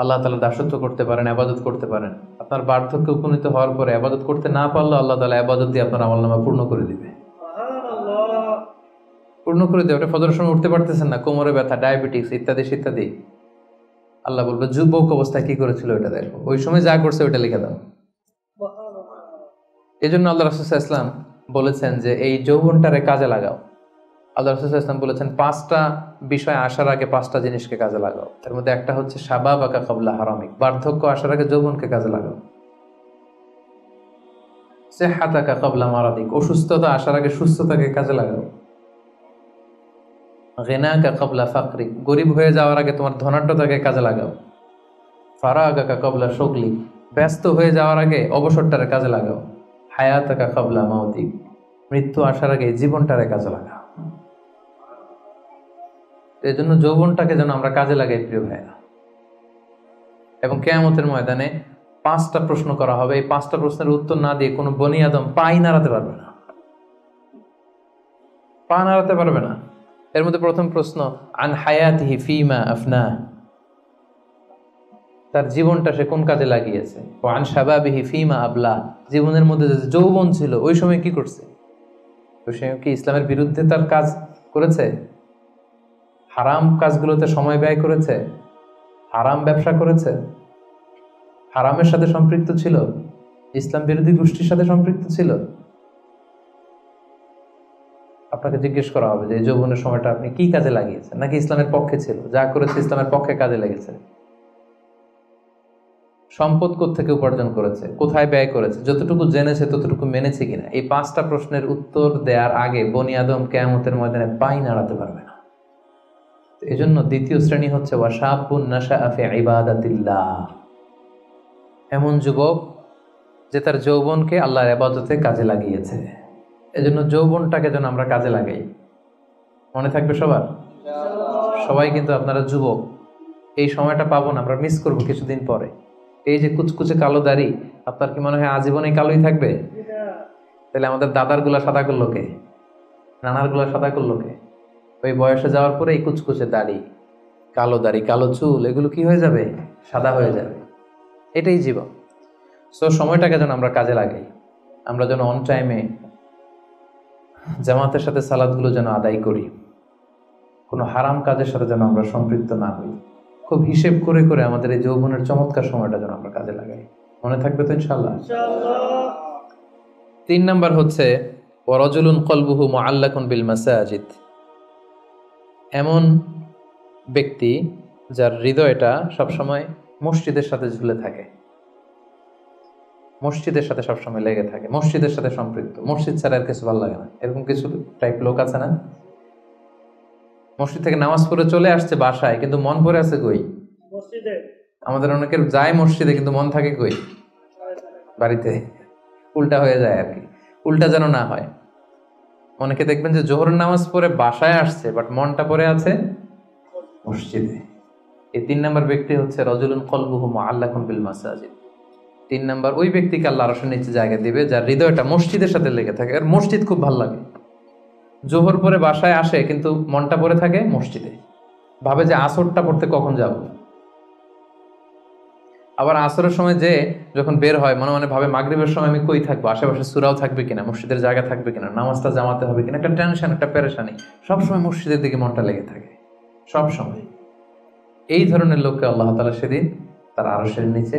Speaker 2: আল্লাহ তাআলা দাসত্ব করতে পারেন, আবাদত করতে পারেন, আপনার বার্ধক্যে উপনীত হওয়ার পরে আবাদত করতে না পারলে আল্লাহ তাআলা আবাদত দিয়ে আপনার আমলনামা পূর্ণ করে দিবে। পূর্ণ করে দেবে। আপনি ফজরের সময় উঠতে পারতেছেন না, কোমরে ব্যথা, ডায়াবেটিস ইত্যাদি ইত্যাদি, আল্লাহ বলবে যুবক অবস্থায় কি করেছিল ওইটা দেখো, ওই সময় যা করছে ওইটা লিখে দাও। এই জন্য আল্লাহ রাসূল সাল্লাল্লাহু আলাইহি ওয়াসাল্লাম বলেছেন যে এই যৌবনটারে কাজে লাগাও। আল্লাহ রাসূল সাল্লাল্লাহু আলাইহি ওয়াসাল্লাম বলেছেন 5টা বিষয় আসার আগে 5টা জিনিসকে কাজে লাগাও। তার মধ্যে একটা হচ্ছে শাবাবাকা ক্বাবলা হারামিক, বার্ধক্য আসার আগে যৌবনকে কাজে লাগাও। সিহহাতাকা ক্বাবলা মারাদিক, অসুস্থতা আসার আগে সুস্থতাকে কাজে লাগাও। গিনাকা ক্বাবলা ফাকরিক, গরিব হয়ে যাওয়ার আগে তোমার ধনাঢ্যতাকে কাজে লাগাও। ফারাগাকা ক্বাবলা শুগলিক, ব্যস্ত হয়ে যাওয়ার আগে অবসরটারে কাজে লাগাও। হায়াতাকা ক্বাবলা মাউতিক, মৃত্যু আসার আগে জীবনটারে কাজে লাগাও। এই জন্য যৌবনটাকে যেন আমরা কাজে লাগাই প্রিয় ভাইরা। এবং কিয়ামতের ময়দানে 5টা প্রশ্ন করা হবে, এই 5টা প্রশ্নের উত্তর না দিয়ে কোনো বনি আদম পাই নাড়াতে পারবে না, পা নাড়াতে পারবে না। এর মধ্যে প্রথম প্রশ্ন আন হায়াতিহি ফিমা আফনা, তার জীবনটা সে কোন কাজে লাগিয়েছে। ও আন শাবাবিহি ফিমা আবলা, জীবনের মধ্যে যে যৌবন ছিল ওই সময় কি করছে। তো সে কি ইসলামের বিরুদ্ধে তার কাজ করেছে? হারাম কাজগুলোতে সময় ব্যয় করেছে? হারাম ব্যবসা করেছে? হারামের সাথে সম্পৃক্ত ছিল? ইসলাম বিরোধী গোষ্ঠীর সাথে সম্পৃক্ত ছিল? আপনাকে জিজ্ঞেস করা হবে যে এই যৌবনের সময়টা আপনি কি কাজে লাগিয়েছেন, নাকি ইসলামের পক্ষে ছিল, যা করেছে ইসলামের পক্ষে কাজে লেগেছে। সম্পদ কোত্থেকে উপার্জন করেছে, কোথায় ব্যয় করেছে, যতটুকু জেনেছে ততটুকু মেনেছে কিনা। এই 5টা প্রশ্নের উত্তর দেওয়ার আগে বনি আদম কিয়ামতের ময়দানে পাই নাড়াতে পারবে না। এই জন্য দ্বিতীয় শ্রেণী হচ্ছে ওয়াশাবুন নাশাআ ফি ইবাদাতিল্লাহ, এমন যুবক যে তার যৌবনকে আল্লাহর ইবাদতে কাজে লাগিয়েছে। এজন্য যৌবনটাকে যেন আমরা কাজে লাগাই। মনে থাকবে সবার? সবাই কিন্তু আপনারা যুবক, এই সময়টা পাবো না, আমরা মিস করবো কিছুদিন পরে। এই যে কুচকুচে কালো দাড়ি, আপনার কি মনে হয় আজীবনে কালোই থাকবে? তাহলে আমাদের দাদার গুলা সাদা করলো কে? নানার গুলা সাদা করলো কে? ওই বয়সে যাওয়ার পরে এই কুচকুচে দাড়ি, কালো চুল, এগুলো কি হয়ে যাবে? সাদা হয়ে যাবে। এটাই জীবন। সো সময়টাকে যেন আমরা কাজে লাগাই। আমরা যেন অন টাইমে জামাতের সাথে সালাদগুলো যেন আদায় করি, কোনো হারাম কাজের সাথে যেন আমরা সম্পৃক্ত না হই। খুব হিসেব করে করে আমাদের এই যৌবনের চমৎকার সময়টা যেন আমরা কাজে লাগাই। মনে থাকবে তো ইনশাআল্লাহ? 3 নাম্বার হচ্ছে ওয়ারাজুলুন কলবুহু মুআল্লাকুন বিল মাসাজিদ, এমন ব্যক্তি যার হৃদয়টা সবসময় মসজিদের সাথে ঝুলে থাকে, মসজিদের সাথে সবসময় লেগে থাকে, মসজিদের সাথে সম্পৃক্ত। মসজিদ ছাড়া আর কিছু ভালো লাগে না, এরকম কিছু টাইপ লোক আছে না? মসজিদ থেকে নামাজ পড়ে চলে আসছে বাসায়, কিন্তু মন পড়ে আছে কই? মসজিদে। আমাদের অনেকের যায় মসজিদে কিন্তু মন থাকে কই? বাড়িতে। উল্টা হয়ে যায় আর কি, উল্টা যেন না হয়। অনেকে দেখবেন যে জোহরের নামাজ পড়ে বাসায় আসছে, বাট মনটা পড়ে আছে মসজিদে। এই 3 নাম্বার ব্যক্তি হচ্ছে রাজুলুন কলবুহু মুআল্লাকুন বিল মাসাজিদ। 3 নাম্বার ওই ব্যক্তিকে আল্লাহ আরশের নিচে জায়গা দিবে যার হৃদয়টা মসজিদের সাথে লেগে থাকে। আর মসজিদ খুব ভালো লাগে। জোহর পরে বাসায় আসে কিন্তু মনটা পড়ে থাকে মসজিদে, ভাবে যে আসরটা পড়তে কখন যাব। আবার আসরের সময় যে যখন বের হয় মনে মনে ভাবে মাগরিবের সময় আমি কই থাকবো, আশেপাশে সূরাও থাকবে কিনা, মসজিদের জায়গা থাকবে কিনা, নামাজটা জামাতে হবে কিনা, একটা টেনশন, একটা পেরেশানি। সবসময় মসজিদের দিকে মনটা লেগে থাকে সব সময়। এই ধরনের লোককে আল্লাহ তাআলা সেদিন তার আরশের নিচে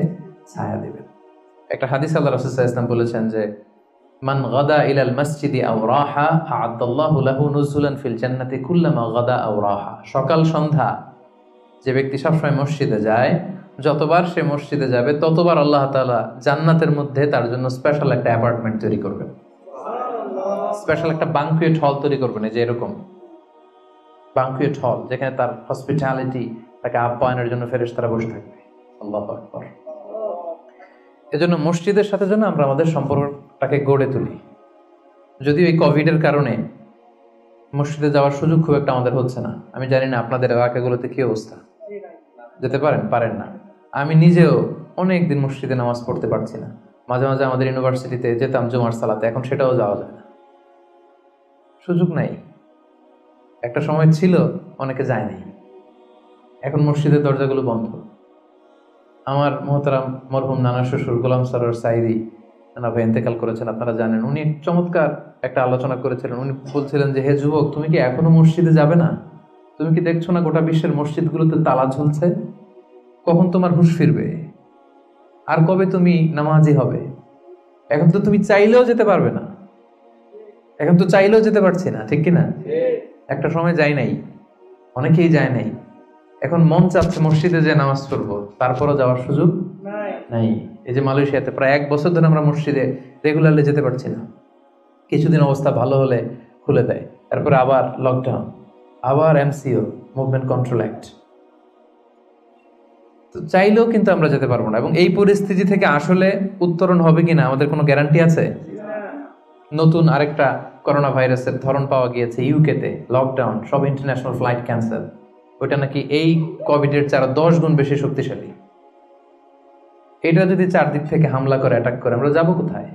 Speaker 2: ছায়া দিবেন। একটা হাদিস আল্লাহ রাসূল সাল্লাল্লাহু আলাইহি ওয়াসাল্লাম বলেছেন যে মান গাদা ইলাল মসজিদি আও রাহা আ'আদাল্লাহু লাহু নুজুলান ফিল জান্নাতি কুল্লামা গাদা আও রাহা। সকাল সন্ধ্যা যে ব্যক্তি সবসময় মসজিদে যায় যতবার সে মসজিদে যাবে ততবার আল্লাহ তাআলা জান্নাতের মধ্যে তার জন্য স্পেশাল একটা অ্যাপার্টমেন্ট তৈরি করবেন, স্পেশাল একটা বাঙ্কুয়েট হল তৈরি করবেন। এই যে এরকম বাঙ্কুয়েট হল, যেখানে তার হসপিটালিটি, তাকে আপ্যায়নের জন্য ফেরেশতারা বসে থাকবে। আল্লাহু আকবার। এজন্য মসজিদের সাথে যেন আমরা আমাদের সম্পর্কটাকে গড়ে তুলি। যদিও এই কোভিডের কারণে মসজিদে যাওয়ার সুযোগ খুব একটা আমাদের হচ্ছে না। আমি জানি না আপনাদের এলাকাগুলোতে কি অবস্থা, যেতে পারেন না। আমি নিজেও অনেক দিন মসজিদে নামাজ পড়তে পারছি না। মাঝে মাঝে আমাদের ইউনিভার্সিটিতে যেতাম জুমার সালাতে, এখন সেটাও যাওয়া যায় না, সুযোগ নাই। একটা সময় ছিল অনেকে যায় নাই, এখন মসজিদের দরজাগুলো বন্ধ। আমার মোহতারাম মরহুম নানা শ্বশুর গোলাম সরোয়ার সাইদি নানা ভাই ইন্তেকাল করেছেন, আপনারা জানেন। উনি চমৎকার একটা আলোচনা করেছিলেন। উনি বলছিলেন যে, হে যুবক, তুমি কি এখনো মসজিদে যাবে না? তুমি কি দেখছো না গোটা বিশ্বের মসজিদগুলোতে তালা ঝুলছে? কখন তোমার হুঁশ ফিরবে? আর কবে তুমি নামাজি হবে? এখন তো তুমি চাইলেও যেতে পারবে না, এখন তো চাইলেও যেতে পারছি না, ঠিক কিনা? একটা সময় যাই নাই, অনেকেই যায় নাই। এখন মন চাচ্ছে মসজিদে যে নামাজ পড়বো, তারপরও যাওয়ার সুযোগ নাই। এই যে মালয়েশিয়াতে প্রায় 1 বছর ধরে আমরা মসজিদে রেগুলারলি যেতে পারছি না। কিছুদিন অবস্থা ভালো হলে খুলে দেয়, তারপরে আবার লকডাউন, আবার এমসিও, মুভমেন্ট কন্ট্রোল অ্যাক্ট। তো চাইলেও কিন্তু আমরা যেতে পারবো না। এবং এই পরিস্থিতি থেকে আসলে উত্তরণ হবে কিনা আমাদের কোনো গ্যারান্টি আছে? নতুন আরেকটা করোনা ভাইরাসের ধরন পাওয়া গিয়েছে ইউকেতে, লকডাউন, সব ইন্টারন্যাশনাল ফ্লাইট ক্যান্সেল। ওইটা নাকি এই কোভিডের 10 গুণ বেশি শক্তিশালী। এটা যদি চারদিক থেকে হামলা করে, অ্যাটাক করে, আমরা যাবো কোথায়?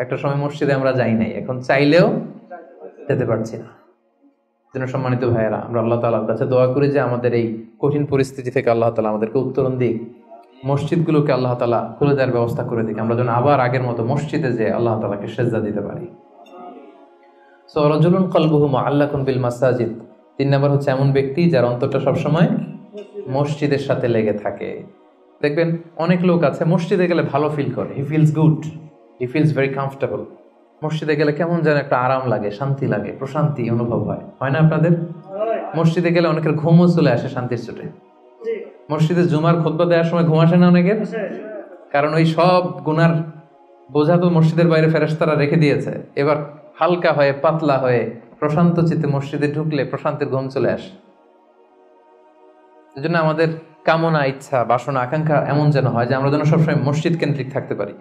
Speaker 2: একটা সময় মসজিদে আমরা যাই নাই, এখন চাইলেও যেতে পারছি না। জন্য সম্মানিত ভাইয়েরা, আমরা আল্লাহ তাআলার কাছে দোয়া করি যে আমাদের এই কঠিন পরিস্থিতি থেকে আল্লাহ তাআলা আমাদেরকে উত্তরণ দিক, মসজিদগুলোকে আল্লাহ তাআলা খুলে দেওয়ার ব্যবস্থা করে দিক, আমরা যেন আবার আগের মতো মসজিদে যে আল্লাহ তাআলাকে সেজদা দিতে পারি। সো রাজুলুন কলবুহু মুআল্লাকুন বিল মাসাজিদ। 3 নাম্বার হচ্ছে এমন ব্যক্তি যার অন্তরটা সবসময় মসজিদের সাথে লেগে থাকে। দেখবেন অনেক লোক আছে মসজিদে গেলে ভালো ফিল করে, he feels good, he feels very comfortable. মসজিদে গেলে কেমন যেন একটা আরাম লাগে, শান্তি লাগে, প্রশান্তি অনুভব হয়, হয় না আপনাদের? মসজিদে গেলে অনেকের ঘুমও চলে আসে শান্তির চোটে। মসজিদে জুমার খুতবা দেওয়ার সময় ঘুম আসে না অনেকের, কারণ ওই সব গুনার বোঝা তো মসজিদের বাইরে ফেরেশতারা রেখে দিয়েছে। এবার হালকা হয়ে, পাতলা হয়ে, প্রশান্ত চিত্তে মসজিদে ঢুকলে প্রশান্তির ঘুম চলে আসে। এই জন্য আমাদের কামনা, ইচ্ছা, বাসনা, আকাঙ্ক্ষা এমন যেন হয় যে আমরা যেন সবসময় মসজিদ কেন্দ্রিক থাকতে পারি।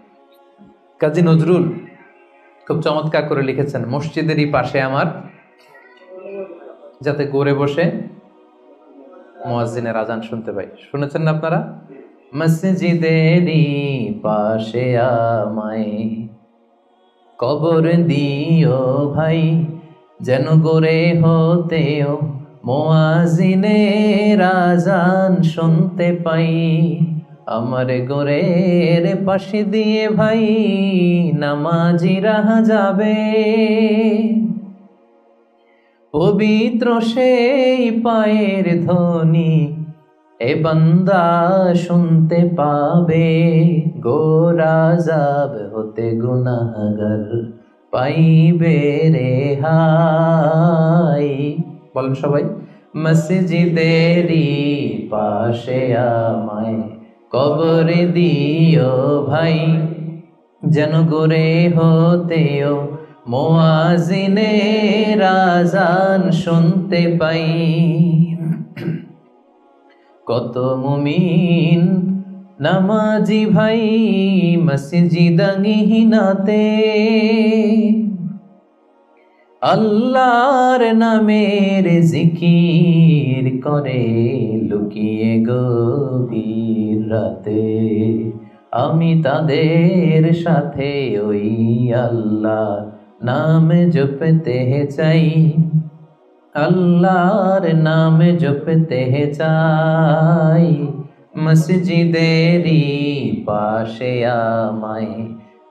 Speaker 2: কাজী নজরুল খুব চমৎকার করে লিখেছেন, মসজিদেরই পাশে আমার, যাতে গড়ে বসে মুয়াজ্জিনের আজান শুনতে পাই। শুনেছেন না আপনারা? মসজিদেরই পাশে আমায় কবর দিও ভাই, যেন গড়ে হতেও মুয়াজ্জিনের আজান শুনতে পাই। আমার গোরের পাশে দিয়ে ভাই নামাজিরা যাবে, পবিত্র সেই পায়ের ধ্বনি এ বান্দা শুনতে পাবে। গোরাজাব হতে গুনাহগার পাইবে রেহাই। বলেন সবাই, মসজিদেরই পাশে আমায় কবর দিও ভাই, যেন গড়ে হতেও মুয়াজ্জিনের আজান শুনতে পাই। কত মুমিন নামাজি ভাই মসজিদাঙ্গিনাতে আল্লাহর নামের জিকির করে লুকিয়ে গভীর রাতে। আমি তাদের সাথে ওই আল্লাহ নাম জপতে চাই, আল্লাহর নাম জপতে চাই। মসজিদেরই পাশে আমায়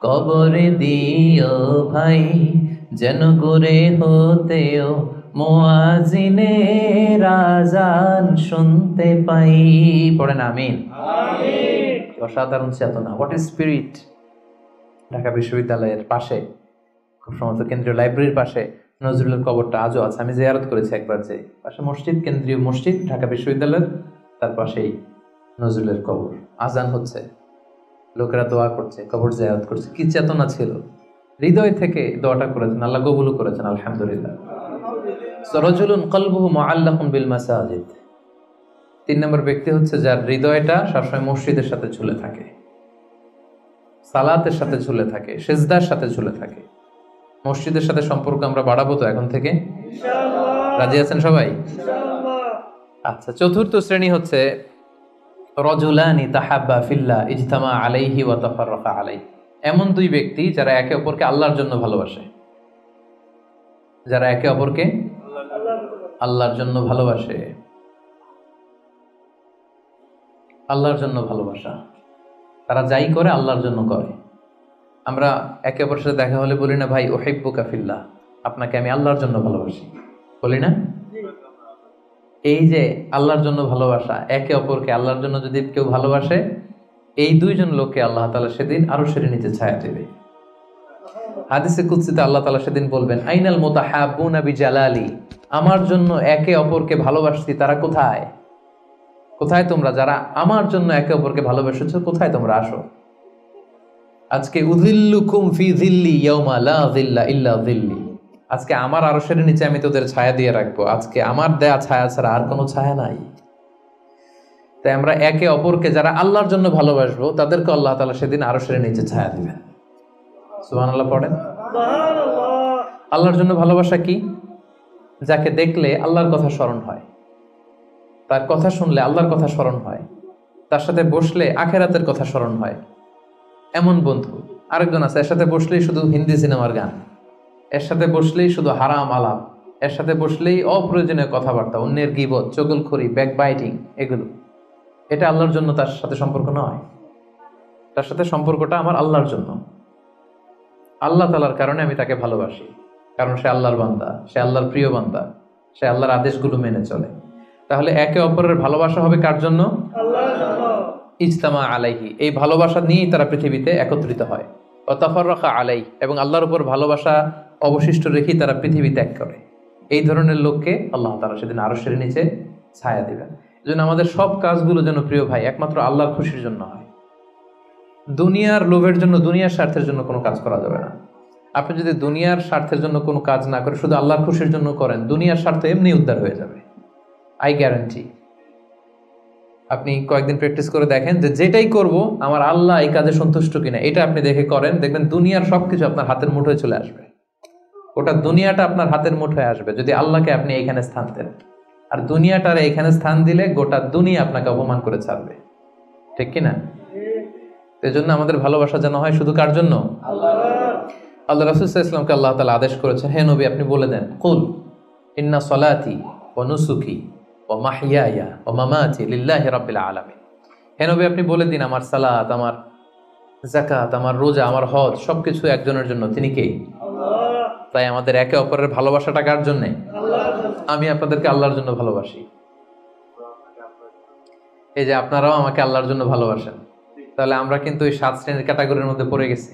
Speaker 2: কবর দিও ভাই, যেন গড়ে হতেও মুয়াজ্জিনের আজান শুনতে পাই। পড়েন আমিন। অসাধারণ চেতনা, হোয়াট ইজ স্পিরিট। ঢাকা বিশ্ববিদ্যালয়ের পাশে, খুব সম্ভবত কেন্দ্রীয় লাইব্রেরির পাশে নজরুলের কবরটা আজও আছে। আমি জিয়ারত করেছি একবার, যে পাশে মসজিদ, কেন্দ্রীয় মসজিদ ঢাকা বিশ্ববিদ্যালয়ের, তার পাশেই নজরুলের কবর, আজান হচ্ছে, লোকেরা দোয়া করছে, কবর জিয়ারত করছে, কি চেতনা ছিল, হৃদয় থেকে দোয়াটা করেছেন, আল্লাহ কবুলও করেছেন, আলহামদুলিল্লাহ। রাজুলুন কলবুহু মুআল্লাকুন বিল মাসাজিদ। 3 নম্বর ব্যক্তি হচ্ছে যার হৃদয়টা সবসময় মসজিদের সাথে ঝুলে থাকে, সালাতের সাথে ঝুলে থাকে, সিজদার সাথে ঝুলে থাকে। মসজিদের সাথে সম্পর্ক আমরা বাড়াবো তো এখন থেকে, ইনশাআল্লাহ। রাজি আছেন সবাই? ইনশাআল্লাহ। আচ্ছা, চতুর্থ শ্রেণী হচ্ছে রজুলানি তাহাব্বা ফিল্লাহ ইজতামা আলাইহি ওয়া তাফাররাকা আলাইহি। এমন 2 ব্যক্তি যারা একে অপরকে আল্লাহর জন্য ভালোবাসে, যারা একে অপরকে আল্লাহর জন্য ভালোবাসে। আল্লাহর জন্য ভালোবাসা, তারা যাই করে আল্লাহর জন্য করে। আমরা একে অপরের সাথে দেখা হলে বলি না, ভাই উহিব্বুকা ফিল্লাহ, আপনাকে আমি আল্লাহর জন্য ভালোবাসি, বলি না? এই যে আল্লাহর জন্য ভালোবাসা, একে অপরকে আল্লাহর জন্য যদি কেউ ভালোবাসে, এই 2 জন লোককে আল্লাহ তাআলা সেদিন আরশের নিচে ছায়া দেবে। হাদিসে কুদসিতে আল্লাহ তাআলা সেদিন বলবেন, আইনাল মুতাহাব্বুনা বিজালালি, আমার জন্য একে অপরকে ভালোবাসছি তারা কোথায়? কোথায় তোমরা যারা আমার জন্য একে অপরকে ভালোবেসেছো, কোথায় তোমরা আসো? আজকে উযিল্লুকুম ফি যিল্লি ইয়াওমা লা যিল্লা ইল্লা যিল্লি, আজকে আমার আরশের নিচে আমি তোদের ছায়া দিয়ে রাখবো, আজকে আমার দেয়া ছায়া ছাড়া আর কোনো ছায়া নাই। তাই আমরা একে অপরকে যারা আল্লাহর জন্য ভালোবাসবো, তাদেরকে আল্লাহ তাআলা সেদিন আরশের নিচে ছায়া দিবেন। সুবহানাল্লাহ পড়েন। সুবহানাল্লাহ। আল্লাহর জন্য ভালোবাসা কি? যাকে দেখলে আল্লাহর কথা স্মরণ হয়, তার কথা শুনলে আল্লাহর কথা স্মরণ হয়, তার সাথে বসলে আখেরাতের কথা স্মরণ হয়, এমন বন্ধু। আরেকজন আছে, এর সাথে বসলেই শুধু হিন্দি সিনেমার গান, এর সাথে বসলেই শুধু হারাম আলাপ, এর সাথে বসলেই অপ্রয়োজনীয় কথাবার্তা, অন্যের গীবত, চগলখড়ি, ব্যাকবাইটিং, এগুলো। এটা আল্লাহর জন্য তার সাথে সম্পর্ক নয়। তার সাথে সম্পর্কটা আমার আল্লাহর জন্য, আল্লাহ তাআলার কারণে আমি তাকে ভালোবাসি, কারণ সে আল্লাহর বান্দা, সে আল্লাহর প্রিয় বান্দা, সে আল্লাহর আদেশগুলো মেনে চলে। তাহলে একে অপরের ভালোবাসা হবে কার জন্য? আল্লাহর জন্য। ইজতামা আলাইহি, এই ভালোবাসা নিয়েই তারা পৃথিবীতে একত্রিত হয়। ওয়া তাফাররাকা আলাইহি, এবং আল্লাহর উপর ভালোবাসা অবশিষ্ট রেখেই তারা পৃথিবী ত্যাগ করে। এই ধরনের লোককে আল্লাহ তাআলা সেদিন আরশের নিচে ছায়া দিবেন। এজন্য আমাদের সব কাজগুলো যেন প্রিয় ভাই একমাত্র আল্লাহর খুশির জন্য হয়। দুনিয়ার লোভের জন্য, দুনিয়ার স্বার্থের জন্য কোনো কাজ করা যাবে না। আপনি যদি দুনিয়ার স্বার্থের জন্য কোনো কাজ না করে শুধু আল্লাহর খুশির জন্য করেন, দুনিয়ার স্বার্থ এমনি উদ্ধার হয়ে যাবে, আই গ্যারান্টি। আপনি কয়েকদিন প্র্যাকটিস করে দেখেন যে যেটাই করব আমার আল্লাহ এই কাজে সন্তুষ্ট কিনা, এটা আপনি দেখে করেন, দেখবেন দুনিয়ার সবকিছু আপনার হাতের মুঠোয় চলে আসবে। ওটা দুনিয়াটা আপনার হাতের মুঠোয় আসবে যদি আল্লাহকে আপনি এইখানে স্থান দেন। আর দুনিয়াটার এইখানে স্থান দিলে গোটা দুনিয়া আপনাকে অপমান করে ছাড়বে, ঠিক কিনা? এজন্য আমাদের ভালোবাসা যেন হয় শুধু কার জন্য? আল্লাহ। আল্লাহ রাসূল সাল্লাল্লাহু আলাইহি ওয়াসাল্লামকে আল্লাহ তাআলা আদেশ করেছেন, হে নবী আপনি বলে দেন, কুল ইন্না সলাতি ওয়া নুসুকি ওয়া মাহইয়ায়া ওয়া মামাতি লিল্লাহি রাব্বিল আলামিন। হে নবী আপনি বলে দিন, আমার সালাত, আমার যাকাত, আমার রোজা, আমার হজ সবকিছু একজনের জন্য, তিনি কে? আল্লাহ। তাই আমাদের একে অপরের ভালোবাসাটা কার জন্য? আল্লাহর জন্য। আমি আপনাদেরকে আল্লাহর জন্য ভালোবাসি, এই যে আপনারাও আমাকে আল্লাহর জন্য ভালোবাসেন। তাহলে আমরা কিন্তু ওই 7 শ্রেণীর ক্যাটাগরির মধ্যে পড়ে গেছি।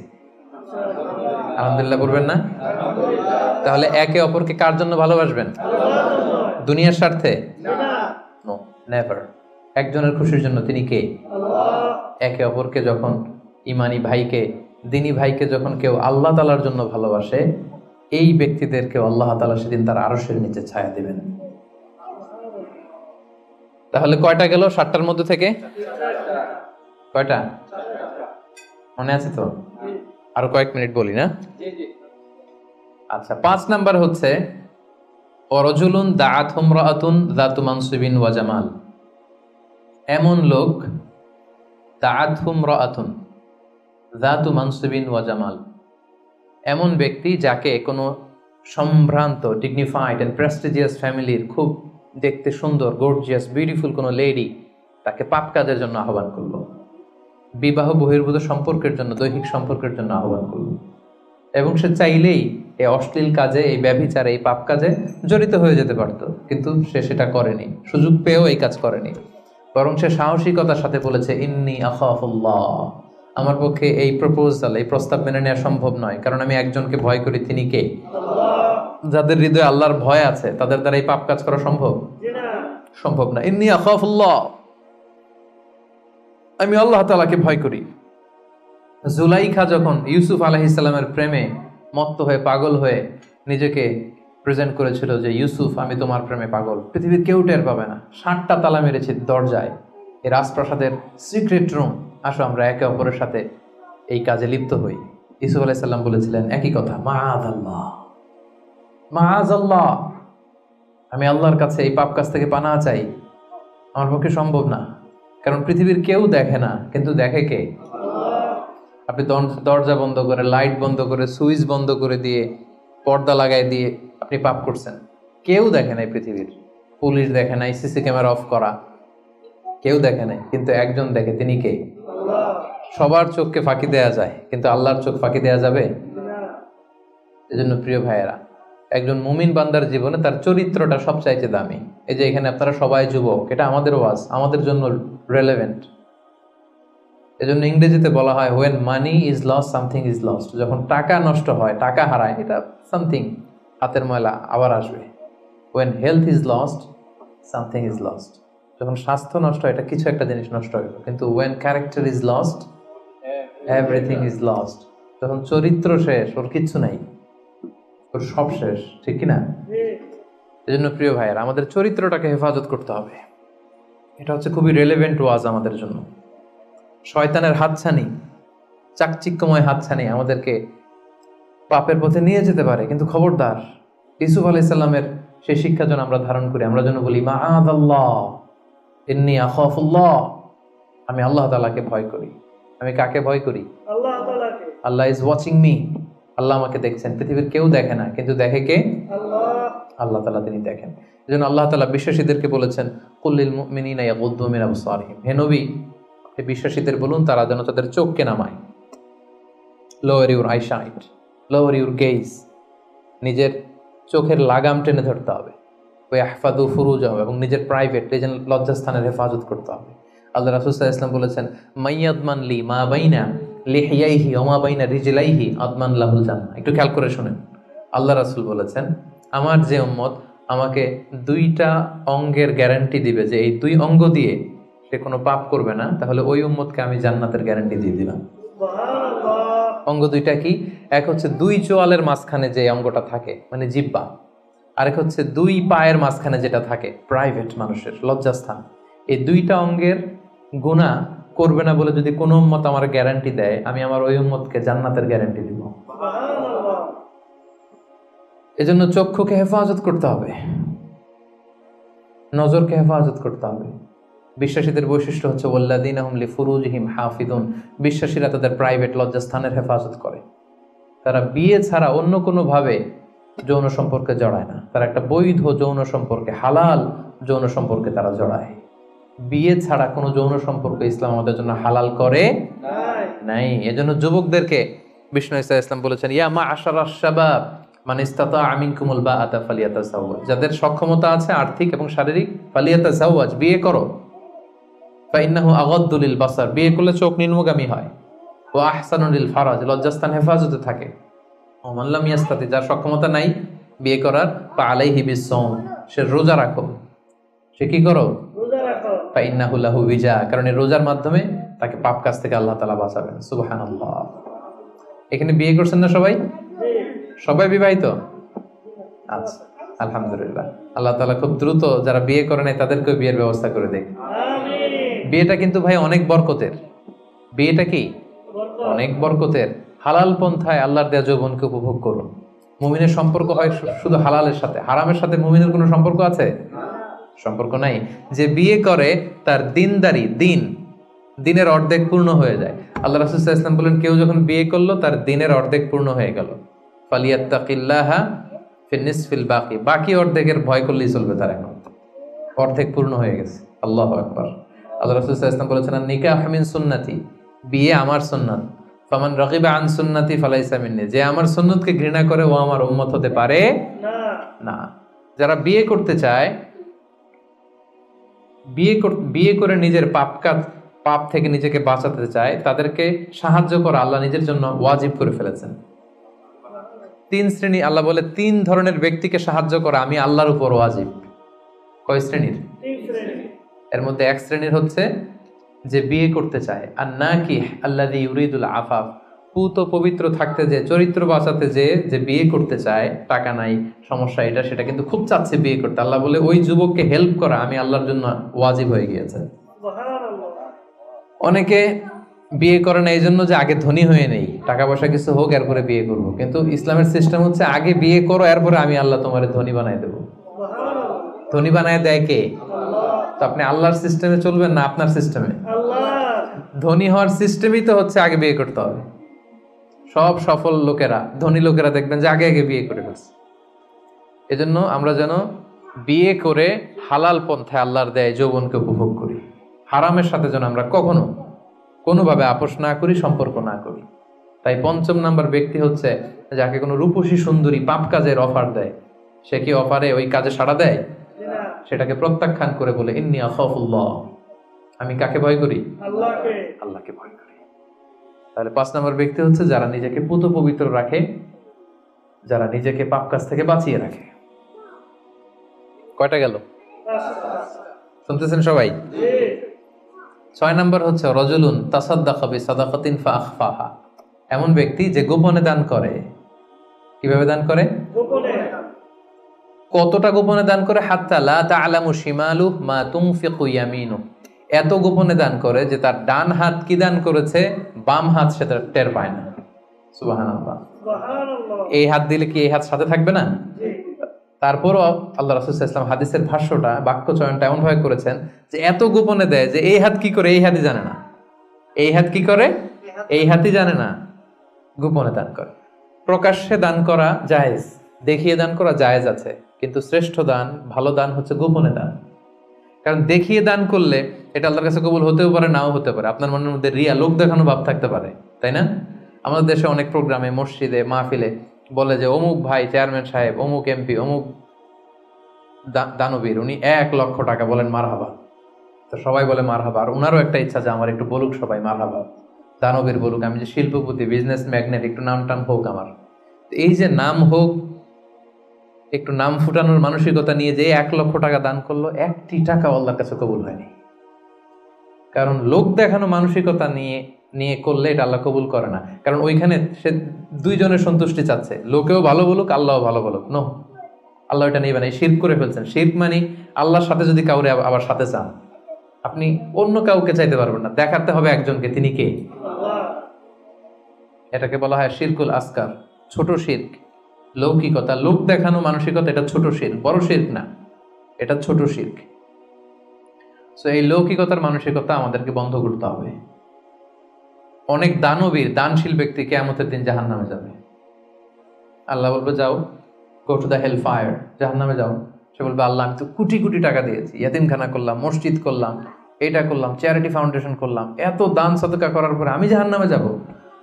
Speaker 2: আলহামদুলিল্লাহ করবেন না? তাহলে একে অপরকে কার জন্য ভালোবাসবেন? দুনিয়ার স্বার্থে? No, never. একজনের খুশির জন্য, তিনি কে? আল্লাহ। একে অপরকে যখন, ইমানি ভাইকে, দিনী ভাইকে যখন কেউ আল্লাহ তাআলার জন্য ভালোবাসে, এই ব্যক্তিদেরকে আল্লাহ তাআলা সেদিন তার আরশের নিচে ছায়া দিবেন। তাহলে কয়টা গেল 7টার মধ্যে থেকে? কয়টা মনে আছে তো? আরো কয়েক মিনিট বলি না? আচ্ছা, 5 নাম্বার হচ্ছে ওয়ারাজুলুন দাআতহু ইমরাআতুন যাতু মানসিবিন ওয়া জামাল। এমন লোক, দাআতহু ইমরাআতুন যাতু মানসিবিন ওয়া জামাল, এমন ব্যক্তি যাকে কোনো সম্ভ্রান্ত, ডিগনিফাইড এন্ড প্রেস্টিজিয়াস ফ্যামিলির খুব দেখতে সুন্দর, গর্জিয়াস, বিউটিফুল কোনো লেডি তাকে পাপ কাজের জন্য আহ্বান করলো, বিবাহ বহির্ভূত সম্পর্কের জন্য, দৈহিক সম্পর্কের জন্য আহ্বান করল, এবং সে চাইলেই এই অশ্লীল কাজে, এই ব্যভিচারে, এই পাপ কাজে জড়িত হয়ে যেতে পারত, কিন্তু সে সেটা করেনি, সুযোগ পেয়েও এই কাজ করেনি, বরং সে সাহসিকতার সাথে বলেছে, ইন্নী আখাফুল্লাহ, আমার পক্ষে এই প্রপোজাল, এই প্রস্তাব মেনে নেওয়া সম্ভব নয়, কারণ আমি একজনকে ভয় করি, তিনি কে? আল্লাহ। যাদের হৃদয়ে আল্লাহর ভয় আছে তাদের দ্বারা এই পাপ কাজ করা সম্ভব? সম্ভব না। ইন্নী আখাফুল্লাহ, আমি আল্লাহ তাআলাকে ভয় করি। জুলাইখা যখন ইউসুফ আলাইহিস সালামের প্রেমে মত্ত হয়ে পাগল হয়ে নিজেকে প্রেজেন্ট করেছিল যে ইউসুফ আমি তোমার প্রেমে পাগল, পৃথিবীর কেউ টের পাবে না, 7টা তালা মেরেছে দরজায়, এই রাজপ্রাসাদের সিক্রেট রুম, আসো আমরা একে অপরের সাথে এই কাজে লিপ্ত হই। ইউসুফ আলাইহিস সালাম বলেছিলেন একই কথা, মাআযাল্লাহ মাআযাল্লাহ, আমি আল্লাহর কাছে এই পাপ কাজ থেকে পানাহ চাই, আমার পক্ষে সম্ভব না, কারণ পৃথিবীর কেউ দেখে না, কিন্তু দেখে কে? আপনি দরজা বন্ধ করে, লাইট বন্ধ করে, সুইচ বন্ধ করে দিয়ে, পর্দা লাগাই দিয়ে আপনি পাপ করছেন, কেউ দেখে নাই পৃথিবীর, পুলিশ দেখে নাই, সিসি ক্যামেরা অফ করা, কেউ দেখে নাই, কিন্তু একজন দেখে, তিনি কে? সবার চোখকে ফাঁকি দেয়া যায়, কিন্তু আল্লাহর চোখ ফাঁকি দেয়া যাবে? এজন্য প্রিয় ভাইয়েরা, একজন মুমিন বান্দার জীবনে তার চরিত্রটা সবচাইতে দামি। এই যে এখানে আপনারা সবাই যুবক, এটা আমাদের ওয়াজ, আমাদের জন্য রেলেভেন্ট। এজন্য ইংরেজিতে বলা হয় when money is lost something is lost, যখন টাকা নষ্ট হয়, টাকা হারায়, এটা সামথিং, হাতের ময়লা আবার আসবে। when health is lost something is lost, যখন স্বাস্থ্য নষ্ট হয়, এটা কিছু একটা জিনিস নষ্ট হয়, কিন্তু when character is lost everything is lost, যখন চরিত্র শেষ, ওর কিচ্ছু নাই, ওর সব শেষ, ঠিক কিনা? এজন্য প্রিয় ভাইয়েরা, আমাদের চরিত্রটাকে হেফাজত করতে হবে। এটা হচ্ছে খুবই রেলেভেন্ট ওয়াজ আমাদের জন্য। শয়তানের হাতছানি, চাকচিক্যময় হাতছানি আমাদেরকে পাপের পথে নিয়ে যেতে পারে, কিন্তু খবরদার, ইউসুফ আলাইহিস সালামের সেই শিক্ষা যেন আমরা ধারণ করি। আমরা যেন বলি মাআযাল্লাহ ইন্নী আখাফুল্লাহ, আমি আল্লাহ তাআলাকে ভয় করি। আমি কাকে ভয় করি? আল্লাহ তাআলাকে। আল্লাহ ইজ ওয়াচিং মি, আল্লাহ আমাকে দেখছেন, পৃথিবীর কেউ দেখে না, কিন্তু দেখে কে? আল্লাহ তাআলা, তিনি দেখেন। এজন্য আল্লাহ তাআলা বিশ্বাসীদেরকে বলেছেন কুল্লিল মুমিনিনা ইয়াগুদ্দু মিন আবসারিহিম, হে নবী, এই বিশ্বাসীদের বলুন তারা যেন তাদের চোখকে নামায়। Lower your eyesight, lower your gauge, নিজের চোখের লাগাম টেনে ধরতে হবে। ওয়াহফাযু ফুরুজাহুম, এবং নিজের প্রাইভেট, নিজের লজ্জাস্থানের হেফাজত করতে হবে। আল্লাহ রাসূল সাল্লাল্লাহু আলাইহি ওয়াসাল্লাম বলেছেন মাইয়াদমান লি মা বাইনা লিহিয়াইহি ওয়া মা বাইনা রিজলাইহি আদমান লাহুল জান্নাহ। একটু খেয়াল করে শুনেন, আল্লাহ রাসূল বলেছেন আমার যে উম্মত আমাকে 2টা অঙ্গের গ্যারান্টি দিবে যে এই 2 অঙ্গ দিয়ে সে কোনো পাপ করবে না, তাহলে ওই উম্মতকে আমি জান্নাতের গ্যারান্টি দিয়ে দিলাম। অঙ্গ 2টা কি? এক হচ্ছে 2 চোয়ালের মাঝখানে যে অঙ্গটা থাকে, মানে জিহ্বা, আরেক হচ্ছে 2 পায়ের মাঝখানে যেটা থাকে, প্রাইভেট, মানুষের লজ্জাস্থান। এই 2টা অঙ্গের গুনাহ করবে না বলে যদি কোনো উম্মত আমার গ্যারান্টি দেয়, আমি আমার ওই উম্মতকে জান্নাতের গ্যারান্টি দিব। এজন্য চক্ষুকে হেফাজত করতে হবে, নজরকে হেফাজত করতে হবে। বিশ্বাসীদের বৈশিষ্ট্য হচ্ছে ওয়াল্লাযীনা হুম লিফুরুজিহিম হাফিজুন, বিশ্বাসীরা তাদের প্রাইভেট লজ্জাস্থানের হেফাজত করে। তারা বিয়ে ছাড়া অন্য কোনো ভাবে যৌন সম্পর্কে জড়ায় না, তারা একটা বৈধ যৌন সম্পর্কে, হালাল যৌন সম্পর্কে তারা জড়ায়। বিয়ে ছাড়া কোনো যৌন সম্পর্ক ইসলাম আমাদের জন্য হালাল করে নাই। এজন্য যুবকদেরকে বিষ্ণু ইসা ইসলাম বলেছেন ইয়া মা'আশারাশ শাবাব মান ইসতাতাআ মিনকুমুল বাআতা ফালিয়াতাযাওয়াজ, যাদের সক্ষমতা আছে আর্থিক এবং শারীরিক, ফালিয়াতাযাওয়াজ, বিয়ে করো। ফাইন্নাহু আগাদ্দু লিল বাসার, বিয়ে করলে চোখ নিম্নগামী হয়। ওয়া আহসানু লিল ফারাজ, লজ্জাস্থান হেফাজতে থাকে। ওয়া মান লাম ইয়াস্তাতি, যার সক্ষমতা নাই বিয়ে করার, ফাআলাইহি বিসসাওম, সে রোজা রাখো। সে কি করো? রোজা রাখো। ফাইন্নাহু লাহু বিজা, কারণ এই রোজার মাধ্যমে তাকে পাপ কাজ থেকে আল্লাহ তাআলা বাঁচাবেন। সুবহানাল্লাহ। এখানে বিয়ে করছেন না সবাই? সবাই বিবাহিত? আচ্ছা, আলহামদুলিল্লাহ। আল্লাহ তাআলা খুব দ্রুত যারা বিয়ে করে নাই তাদেরকেও বিয়ের ব্যবস্থা করে দেয়। বিয়েটা কিন্তু ভাই অনেক বরকতের। বিয়েটা কি? অনেক বরকতের। হালাল পন্থায় আল্লাহর দেয়া যৌবনকে উপভোগ করুন। মুমিনের সম্পর্ক হয় শুধু হালালের সাথে, হারামের সাথে মুমিনের কোনো সম্পর্ক আছে? সম্পর্ক নাই। যে বিয়ে করে তার দিনদারি, দিনের অর্ধেক পূর্ণ হয়ে যায়। আল্লাহ রাসূল সাল্লাল্লাহু আলাইহি ওয়াসাল্লাম বলেন কেউ যখন বিয়ে করলো তার দিনের অর্ধেক পূর্ণ হয়ে গেল। ফালিয়াত্তাকিল্লাহা ফিনিসফিল বাকি, বাকি অর্ধেকের ভয় করলেই চলবে, তার এখন অর্ধেক পূর্ণ হয়ে গেছে। আল্লাহু আকবার। আল্লাহ রাসূল সাল্লাল্লাহু আলাইহি ওয়াসাল্লাম বলেছেন নিকাহু মিন সুন্নতি, বিয়ে আমার সুন্নাত। ফামান রাগিবা আন সুন্নতি ফালাইসা মিন্নি, যে আমার সুন্নতকে ঘৃণা করে ও আমার উম্মত হতে পারে না। যারা বিয়ে করতে চায়, বিয়ে করে নিজের পাপ থেকে নিজেকে বাঁচাতে চায়, তাদেরকে সাহায্য করা আল্লাহ নিজের জন্য ওয়াজিব করে ফেলেছেন। 3 শ্রেণী, আল্লাহ বলে 3 ধরনের ব্যক্তিকে সাহায্য করা আমি আল্লাহর উপর ওয়াজিব। কয় শ্রেণীর? 3 শ্রেণীর। এর মধ্যে এক শ্রেণীর হচ্ছে যে বিয়ে করতে চায়, আর নাকি আল্লাযী ইউরিদুল আফাফ, পুত পবিত্র থাকতে যে, চরিত্র বাঁচাতে যে বিয়ে করতে চায়, টাকা নাই, সমস্যা এটা সেটা, কিন্তু খুব চাচ্ছে বিয়ে করতে, আল্লাহ বলে ওই যুবককে হেল্প করা আমি আল্লাহর জন্য ওয়াজিব হয়ে গিয়েছে। অনেকে বিয়ে করে না এই জন্য যে আগে ধনী হয়ে নেই, টাকা পয়সা কিছু হোক এরপরে বিয়ে করবো, কিন্তু ইসলামের সিস্টেম হচ্ছে আগে বিয়ে করো, এরপরে আমি আল্লাহ তোমার ধনী বানাই দেবো। ধনী বানায় দেয় কে? তো আপনি আল্লাহর সিস্টেমে চলবেন না আপনার সিস্টেমে? ধনী হওয়ার সিস্টেমই তো হচ্ছে আগে বিয়ে করতে হবে। সব সফল লোকেরা, ধনী লোকেরা দেখবেন যে আগে আগে বিয়ে করে ফেলছে। এজন্য আমরা যেন বিয়ে করে হালাল পন্থায় আল্লাহর দেয় যৌবনকে উপভোগ করি। হারামের সাথে যেন আমরা কখনো কোনোভাবে আপোষ না করি, সম্পর্ক না করি। তাই ৫ম নাম্বার ব্যক্তি হচ্ছে যাকে কোনো রূপসী সুন্দরী পাপ কাজের অফার দেয়, সে কি অফারে ওই কাজে সাড়া দেয়? সেটাকে প্রত্যাখ্যান করে বলে ইন্নী আখাফুল্লাহ, আমি কাকে ভয় করি? আল্লাহকে ভয় করি। তাহলে ৫ নম্বর ব্যক্তি হচ্ছে যারা নিজেকে পুত পবিত্র রাখে, যারা নিজেকে পাপ কাজ থেকে বাঁচিয়ে রাখে। কয়টা গেল? শুনতেছেন সবাই? ৬ নম্বর হচ্ছে রাজুলুন তাসাদ্দাকা বিসাদাকাতিন ফাআখফাহা, এমন ব্যক্তি যে গোপনে দান করে। কিভাবে দান করে? গোপনে। কতটা গোপনে দান করে? হাত্তা লা তা'লামু শিমালুহু মা তুনফিকু ইয়ামিনুহু, এত গোপনে দান করে যে তার ডান হাত কি দান করেছে বাম হাত সেটা টের পায় না। সুবহানাল্লাহ। এই হাত দিলে কি এই হাত সাথে থাকবে না? তারপরও আল্লাহ রাসূল সাল্লাল্লাহু আলাইহি ওয়াসাল্লাম হাদিসের ভাষ্যটা, বাক্য চয়নটা এমন ভাবে করেছেন যে এত গোপনে দেয় যে এই হাত কি করে এই হাতই জানে না, এই হাত কি করে এই হাতই জানে না, গোপনে দান করে। প্রকাশ্যে দান করা জায়েজ, দেখিয়ে দান করা জায়েজ আছে, কিন্তু শ্রেষ্ঠ দান, ভালো দান হচ্ছে গোপনে দান। কারণ দেখিয়ে দান করলে এটা আল্লাহর কাছে কবুল হতেও পারে, নাও হতে পারে। আপনার মনের মধ্যে রিয়া, লোক দেখানো ভাব থাকতে পারে, তাই না? আমাদের দেশে অনেক প্রোগ্রামে, মসজিদে, মাহফিলে বলে যে অমুক ভাই চেয়ারম্যান সাহেব, অমুক এমপি, অমুক দানবীর, উনি ১,০০,০০০ টাকা, বলেন মারহাবা। তো সবাই বলে মারহাবা, আর ওনারও একটা ইচ্ছা যে আমার একটু বলুক সবাই মারহাবা, দানবীর বলুক, আমি যে শিল্পপতি, বিজনেস ম্যাগনেট, একটু নাম টাম হোক আমার। এই যে নাম হোক, একটু নাম ফুটানোর মানসিকতা নিয়ে যে ১,০০,০০০ টাকা দান করলো, ১টি টাকা আল্লাহর কাছে কবুল হয়নি। কারণ লোক দেখানো মানসিকতা নিয়ে করলে এটা আল্লাহ কবুল করে না। কারণ ওইখানে সে দুইজনের সন্তুষ্টি চাচ্ছে, লোকেও ভালো বলুক, আল্লাহও ভালো বলুক। নো, আল্লাহ এটা নেই, শিরক করে ফেলছেন। শিরক মানে আল্লাহর সাথে যদি কাউরে আবার সাথে চান, আপনি অন্য কাউকে চাইতে পারবেন না, দেখাতে হবে একজনকে, তিনি কে? এটাকে বলা হয় শিরকুল আসগার, ছোট শিরক। লৌকিকতা, লোক দেখানো মানসিকতা, এটা ছোট শিরক, বড় শিরক না, এটা ছোট শিরক। সো এই লৌকিকতার মানসিকতা আমাদেরকে বন্ধ করতে হবে। অনেক দানবীর, দানশীল ব্যক্তি কিয়ামতের দিন জাহান্নামে যাবে। আল্লাহ বলবে যাও, go to the hell fire, জাহান্নামে যাও। সে বলবে আল্লাহ আমি তো কোটি কোটি টাকা দিয়েছি, ইয়াতিমখানা করলাম, মসজিদ করলাম, এটা করলাম, চ্যারিটি ফাউন্ডেশন করলাম, এত দান সদকা করার পরে আমি জাহান্নামে যাব?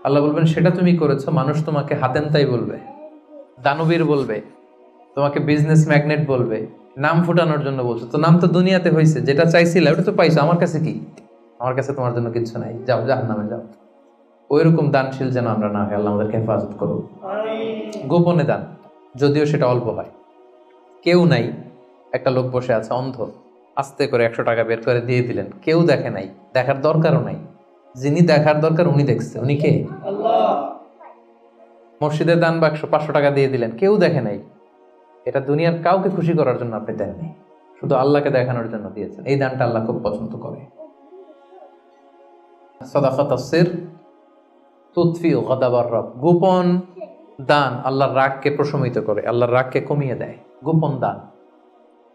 Speaker 2: আল্লাহ বলবেন সেটা তুমি করেছো, মানুষ তোমাকে হাতেন তাই বলবে, দানবীর বলবে, তোমাকে বিজনেস ম্যাগনেট বলবে, নাম ফুটানোর জন্য বলছো। তো নাম তো দুনিয়াতে হয়েছে, যেটা চাইছিলে ওটা তো পাইছো, আমার কাছে কি? আমার কাছে তোমার জন্য কিছু নাই, যাও জাহান্নামে যাও। ওইরকম দানশীল যেন আমরা না হয়, আল্লাহ আমাদেরকে হেফাজত করো। গোপনে দান, যদিও সেটা অল্প হয়। কেউ নাই, একটা লোক বসে আছে অন্ধ, আস্তে করে ১০০ টাকা বের করে দিয়ে দিলেন, কেউ দেখে নাই, দেখার দরকারও নাই। যিনি দেখার দরকার উনি দেখছে, উনি কে? আল্লাহ। মসজিদের দান বাক্স ৫০০ টাকা দিয়ে দিলেন, কেউ দেখে নাই। এটা দুনিয়ার কাউকে খুশি করার জন্য আপনি দেননি, শুধু আল্লাহকে দেখানোর জন্য দিয়েছেন। এই দানটা আল্লাহ খুব পছন্দ করে। সাদাকাতুস সির তুতফিউ গাদাবার রব, গোপন দান আল্লাহর রাগকে প্রশমিত করে, আল্লাহর রাগকে কমিয়ে দেয়। গোপন দান,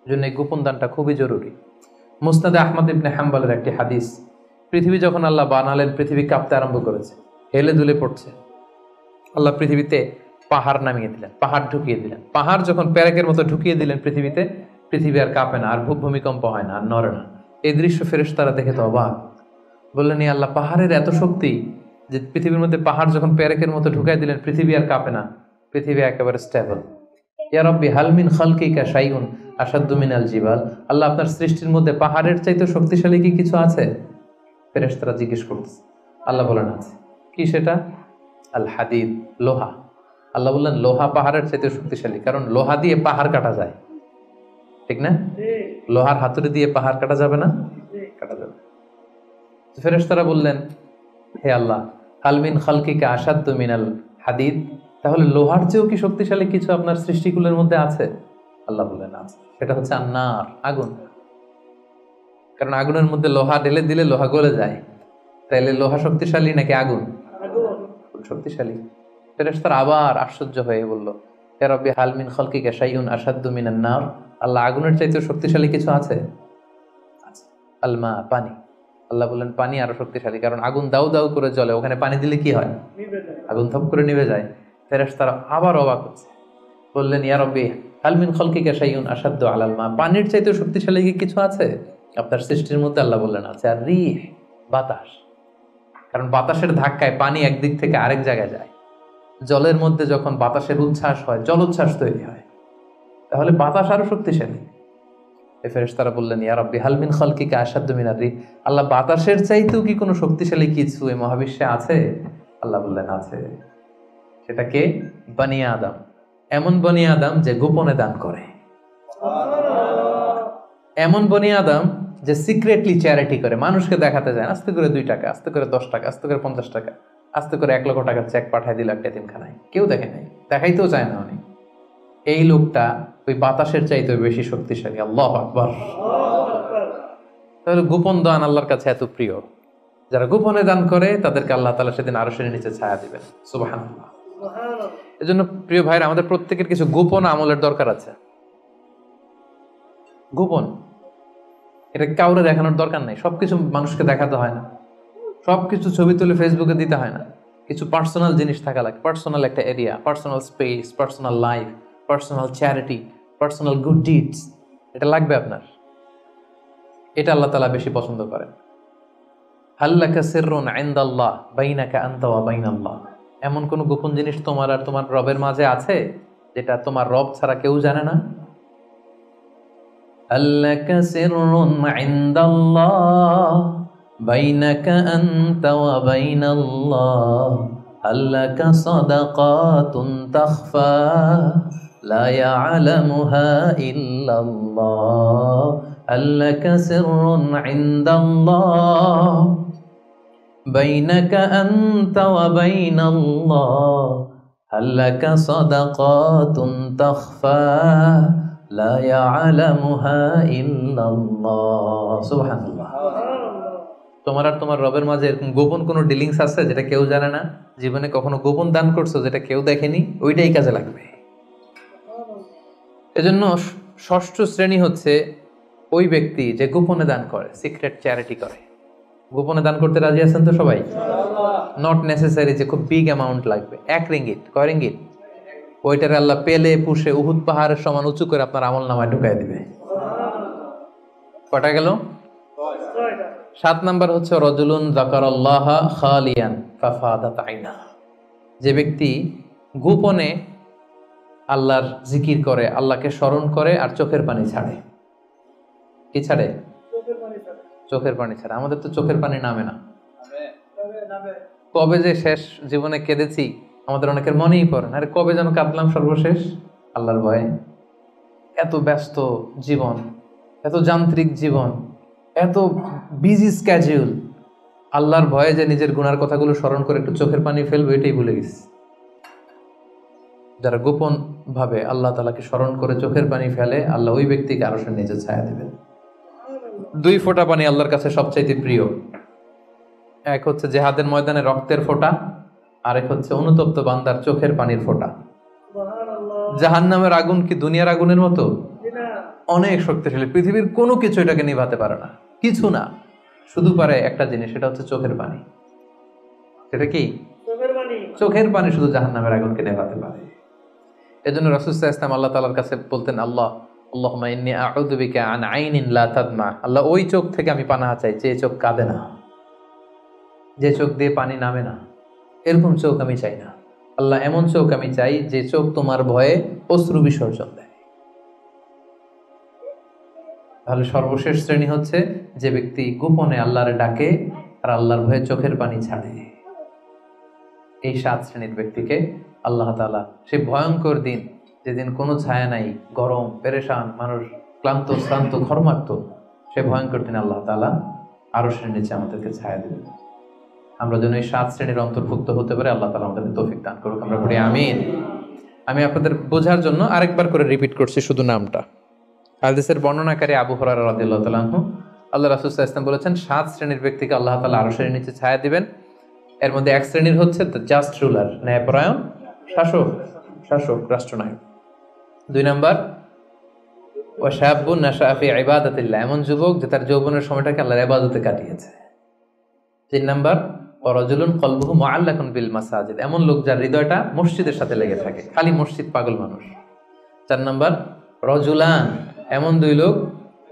Speaker 2: জন্য এই গোপন দানটা খুবই জরুরি। মুসনাদে আহমদ ইবনে হাম্বলের একটি হাদিস, পৃথিবী যখন আল্লাহ বানালেন, পৃথিবী কাঁপতে আরম্ভ করেছে, হেলে দুলে পড়ছে। আল্লাহ পৃথিবীতে পাহাড় নামিয়ে দিলেন, পাহাড় ঢুকিয়ে দিলেন। পাহাড় যখন প্যারেকের মতো ঢুকিয়ে দিলেন পৃথিবীতে, পৃথিবী আর কাঁপে না, আর ভূমিকম্প হয় না, আর নড়ে না। এই দৃশ্য ফেরেশতারা দেখে তো অবাক, বললেন এই আল্লাহ, পাহাড়ের এত শক্তি যে পৃথিবীর মধ্যে পাহাড় যখন প্যারেকের মতো ঢুকাই দিলেন, পৃথিবী আর কাঁপে না, পৃথিবী একেবারে স্টেবল। ইয়া রাব্বি হাল মিন খালকিকা শাইউন আশাদ্দু মিনাল জিবাল, আল্লাহ আপনার সৃষ্টির মধ্যে পাহাড়ের চাইতে শক্তিশালী কি কিছু আছে? ফেরেশতারা জিজ্ঞেস করতেছে। আল্লাহ বলেন আছে। কি সেটা? আল হাদিদ, লোহা। আল্লাহ বললেন লোহা পাহাড়ের চাইতে শক্তিশালী, কারণ লোহা দিয়ে পাহাড় কাটা যায়, ঠিক না? লোহার হাতুড়ি দিয়ে পাহাড় কাটা যাবে না? কাটা যাবে। ফেরেশতারা বললেন, হে আল্লাহ, হালমিন খালকিকা আসাদ্দু মিনাল হাদিদ, তাহলে লোহার চেয়েও কি শক্তিশালী কিছু আপনার সৃষ্টিকুলের মধ্যে আছে? আল্লাহ বললেন আছে, সেটা হচ্ছে আন্নার, আগুন। কারণ আগুনের মধ্যে লোহা ঢেলে দিলে লোহা গলে যায়, তাইলে লোহা শক্তিশালী নাকি আগুন? শক্তিশালী। ফেরেশতারা আবার আশ্চর্য হয়ে বলল, হে রব্বি হালমিন খালকিকা শাইউন আসাদ্দু মিনান নার, আল্লাহ আগুনের চাইতেও শক্তিশালী কিছু আছে? আলমা, পানি। আল্লাহ বললেন পানি আরো শক্তিশালী, কারণ আগুন দাউ দাউ করে জ্বলে, ওখানে পানি দিলে কি হয়? আগুন থপ করে নিভে যায়। ফেরেশতারা আবার অবাক হচ্ছে, বললেন ইয়া রব্বি হালমিন খালকিকা শাইউন আসাদ্দু আলাল মা, পানির চাইতেও শক্তিশালী কি কিছু আছে আপনার সৃষ্টির মধ্যে? আল্লাহ বললেন আছে। আর রিহ, বাতাস, কারণ বাতাসের ধাক্কায় পানি একদিক থেকে আরেক জায়গায় যায়। জলের মধ্যে যখন বাতাসের উচ্ছ্বাস হয়, জলোচ্ছ্বাস তৈরি হয়, তাহলে বাতাস আরো শক্তিশালী। ফেরেশতারা বললেন ইয়া রাব্বি হাল মিন খালকিকা আশাদ্দু মিনার রিহ, আল্লাহ বাতাসের চাইতেও কি কোনো শক্তিশালী কিছু এই মহাবিশ্বে আছে? আল্লাহ বললেন আছে। সেটা কে? বনি আদম। এমন বনি আদম যে গোপনে দান করে, এমন বনি আদম যে সিক্রেটলি চ্যারিটি করে, মানুষকে দেখাতে যায়, আস্তে করে 2 টাকা, আস্তে করে 10 টাকা, আস্তে করে 50 টাকা, আস্তে করে 1 লক্ষ টাকার চেক পাঠায় দিল একটা এতিমখানায়, কেউ দেখে নাই, দেখাইতেও চায় না উনি। এই লোকটা ওই বাতাসের চাইতে বেশি শক্তিশালী। আল্লাহু আকবার। তাহলে গোপন দান আল্লাহর কাছে এত প্রিয়, যারা গোপনে দান করে তাদেরকে আল্লাহ তাআলা সেদিন আরশের নিচে ছায়া দিবেন। সুবহানাল্লাহ। এজন্য প্রিয় ভাইরা, আমাদের প্রত্যেকের কিছু গোপন আমলের দরকার আছে। গোপন, এটা কাউরে দেখানোর দরকার নেই, সবকিছু মানুষকে দেখাতে হয় না, সবকিছু ছবি তুলে ফেসবুকে দিতে হয় না। কিছু পার্সোনাল জিনিস থাকা লাগে, পার্সোনাল একটা area, personal space, personal life, personal charity, personal good deeds, এটা লাগবে আপনার। এটা আল্লাহ তাআলা বেশি পছন্দ করেন। হাল্লাকা সিররুন ইনদাল্লাহ বাইনাকা আনতা ওয়া বাইনাল্লাহ, এমন কোন গোপন জিনিস তোমার আর তোমার রবের মাঝে আছে যেটা তোমার রব ছাড়া কেউ জানে না? হাল্লাকা সিররুন ইনদাল্লাহ বাইনাকা আনতা ওয়া বাইনাল্লাহ, হাল্লাকা সাদাকাতুন তাখফা লা ইয়ালামুহা ইল্লাল্লাহ, হাল্লাকা সিররুন ইনদাল্লাহ বাইনাকা আনতা ওয়া বাইনাল্লাহ, হাল্লাকা সাদাকাতুন তাখফা লা ইয়ালামুহা ইল্লাল্লাহ। সুবহানাল্লাহ। তোমার আর তোমার রবের মাঝে এরকম গোপন কোনো ডিলিংস আছে যেটা কেউ জানে না? জীবনে কখনো গোপন দান করছো যেটা কেউ দেখেনি? ওইটাই কাজে লাগবে। এজন্য ষষ্ঠ শ্রেণী হচ্ছে ওই ব্যক্তি যে গোপনে দান করে, সিক্রেট চ্যারিটি করে। গোপনে দান করতে রাজি আছেন তো সবাই? নট নেসেসারি যে খুব বিগ অ্যামাউন্ট লাগবে। 1 রিঙ্গিট, কয় রিঙ্গিট? ওইটারে আল্লাহ পেলে পুষে উহুদ পাহাড়ের সমান উঁচু করে আপনার আমল নামায় ঢুকাই দিবে। কটা গেল? 7 নাম্বার হচ্ছে রাজুলুন যাকারাল্লাহ খালিয়ান ফাফাদাত আইনা, যে ব্যক্তি গোপনে আল্লাহর জিকির করে, আল্লাহকে স্মরণ করে আর চোখের পানি ছাড়ে। কি ছাড়ে? চোখের পানি ছাড়ে। আমাদের তো চোখের পানি নামে না। কবে যে শেষ জীবনে কেঁদেছি আমাদের অনেকের মনেই পড়ে না। আরে কবে যেন কাঁদলাম সর্বশেষ? আল্লাহর ভয়ে। এত ব্যস্ত জীবন, এত যান্ত্রিক জীবন, এত বিজি স্ক্যাডিউল, আল্লাহর ভয়ে যে নিজের গুনার কথাগুলো স্মরণ করে একটু চোখের পানি ফেলবে এটাই ভুলে গেছি। যারা গোপন ভাবে আল্লাহ তাআলাকে স্মরণ করে চোখের পানি ফেলে, আল্লাহ ওই ব্যক্তিকে আরশের নিচে ছায়া দিবেন। 2 ফোঁটা পানি আল্লাহর কাছে সবচাইতে প্রিয়। এক হচ্ছে জিহাদের ময়দানে রক্তের ফোঁটা, আরেক হচ্ছে অনুতপ্ত বান্দার চোখের পানির ফোঁটা। জাহান্নামের আগুন কি দুনিয়ার আগুনের মতো? অনেক শক্তিশালী। পৃথিবীর কোনো কিছু এটাকে নিভাতে পারে না, কিছু না। শুধু পারে একটা জিনিস, সেটা হচ্ছে চোখের পানি। সেটা কি? চোখের পানি শুধু জাহান্নামের আগুনকে নেভাতে পারে। এজন্য রাসূল সাল্লাল্লাহু আলাইহি ওয়াসাল্লাম আল্লাহ তাআলার কাছে বলতেন, আল্লাহুম্মা ইন্নী আউযু বিকা আন আইনিন লা তাদমা, আল্লাহ ওই চোখ থেকে আমি পানাহা চাই যে চোখ কাঁদে না, যে চোখ দিয়ে পানি নামে না, এরকম চোখ আমি চাই না। আল্লাহ এমন চোখ আমি চাই যে চোখ তোমার ভয়ে অশ্রু বিসর্জন দেয়। তাহলে সর্বশেষ শ্রেণী হচ্ছে যে ব্যক্তি গোপনে আল্লাহরে ডাকে আর আল্লাহর ভয়ে চোখের পানি ছাড়ে। এই 7 শ্রেণীর ব্যক্তিকে আল্লাহ তাআলা সেই ভয়ঙ্কর দিন, যেদিন কোনো ছায়া নাই, গরম, পেরেশান, মানুষ ক্লান্ত শ্রান্ত ঘর্মাক্ত, সে ভয়ঙ্কর দিন আল্লাহ তাআলা আরশের নিচে আমাদেরকে ছায়া দিবেন। আমরা যেন এই 7 শ্রেণীর অন্তর্ভুক্ত হতে পারে, আল্লাহ তাআলা আমাদেরকে তৌফিক দান করুক। আমরা পড়ি আমিন। আমি আপনাদের বোঝার জন্য আরেকবার করে রিপিট করছি শুধু নামটা। হাদিসের বর্ণনাকারী আবু হুরায়রা রাদিয়াল্লাহু তাআলা আনহু, আল্লাহ রাসূল সাল্লাল্লাহু আলাইহি ওয়াসাল্লাম বলেছেন 7 শ্রেণীর ব্যক্তিকে আল্লাহ তাআলা আরশের নিচে ছায়া দিবেন। এর মধ্যে এক শ্রেণীর হচ্ছে দ্য জাস্ট রুলার, ন্যায়পরায়ণ শাসক রাষ্ট্রনায়ক। 2 নাম্বার ওয়া শাবুন নাশা ফি ইবাদাতিল্লাহ, এমন যুবক যে তার যৌবনের সময়টাকে আল্লাহর ইবাদতে কাটিয়েছে। 3 নাম্বার ওয়া রাজুলুন কলবুহু মুআল্লাকুন বিল মাসাজিদ, এমন লোক যার হৃদয়টা মসজিদের সাথে লেগে থাকে, খালি মসজিদ পাগল মানুষ। 4 নাম্বার রাজুলান, এমন 2 লোক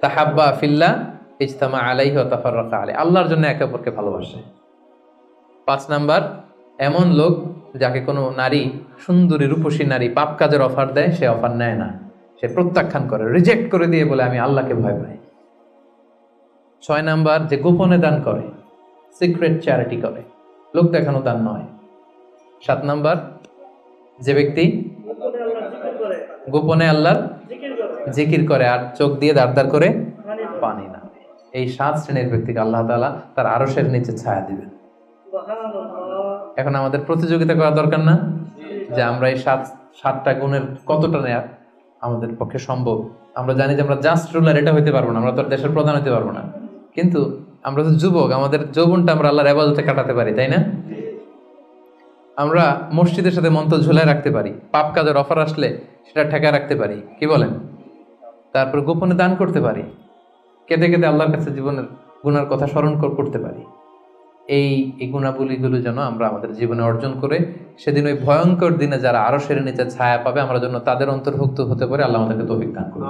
Speaker 2: তাহাব্বা ফিল্লাহ ইজতামা আলাইহি ওয়া তাফাররাকা আলাইহি, আল্লাহর জন্য একে অপরকে ভালোবাসে। 5 নাম্বার এমন লোক যাকে কোনো নারী, সুন্দরী রূপসী নারী পাপ কাজের অফার দেয়, সে অফার নেয় না, সে প্রত্যাখ্যান করে, রিজেক্ট করে দিয়ে বলে আমি আল্লাহকে ভয় পাই। 6 নাম্বার যে গোপনে দান করে, সিক্রেট চ্যারিটি করে, লোক দেখানো দান নয়। 7 নাম্বার যে ব্যক্তি গোপনে আল্লাহর জিকির করে আর চোখ দিয়ে দাঁড় করে পানি না। এই 7 শ্রেণীর ব্যক্তিকে আল্লাহ তাআলা তার আরশের নিচে ছায়া দিবেন। এখন আমাদের প্রতিযোগিতা করা দরকার না যে আমরা এই 7টা গুণের কতটা নেয়া আমাদের পক্ষে সম্ভব। আমরা জানি যে আমরা জাস্ট রুলার এটা হইতে পারবো না, আমরা তো দেশের প্রধান হইতে পারবো না, কিন্তু আমরা তো যুবক, আমাদের যৌবনটা আমরা আল্লাহর ইবাদতে কাটাতে পারি, তাই না? আমরা মসজিদের সাথে মন্ত্র ঝুলায় রাখতে পারি, পাপ কাজের অফার আসলে সেটা ঠেকায় রাখতে পারি, কি বলেন? তারপর গোপনে দান করতে পারি, কেঁদে কেঁদে আল্লাহর কাছে জীবনের গুনার কথা স্মরণ করতে পারি। এই গুণাবলীগুলো যেন আমরা আমাদের জীবনে অর্জন করে সেদিন ওই ভয়ঙ্কর দিনে যারা আরশের নিচে ছায়া পাবে আমরা যেন তাদের অন্তর্ভুক্ত হতে পারে। আল্লাহ আমাদেরকে তৌফিক দান করুন।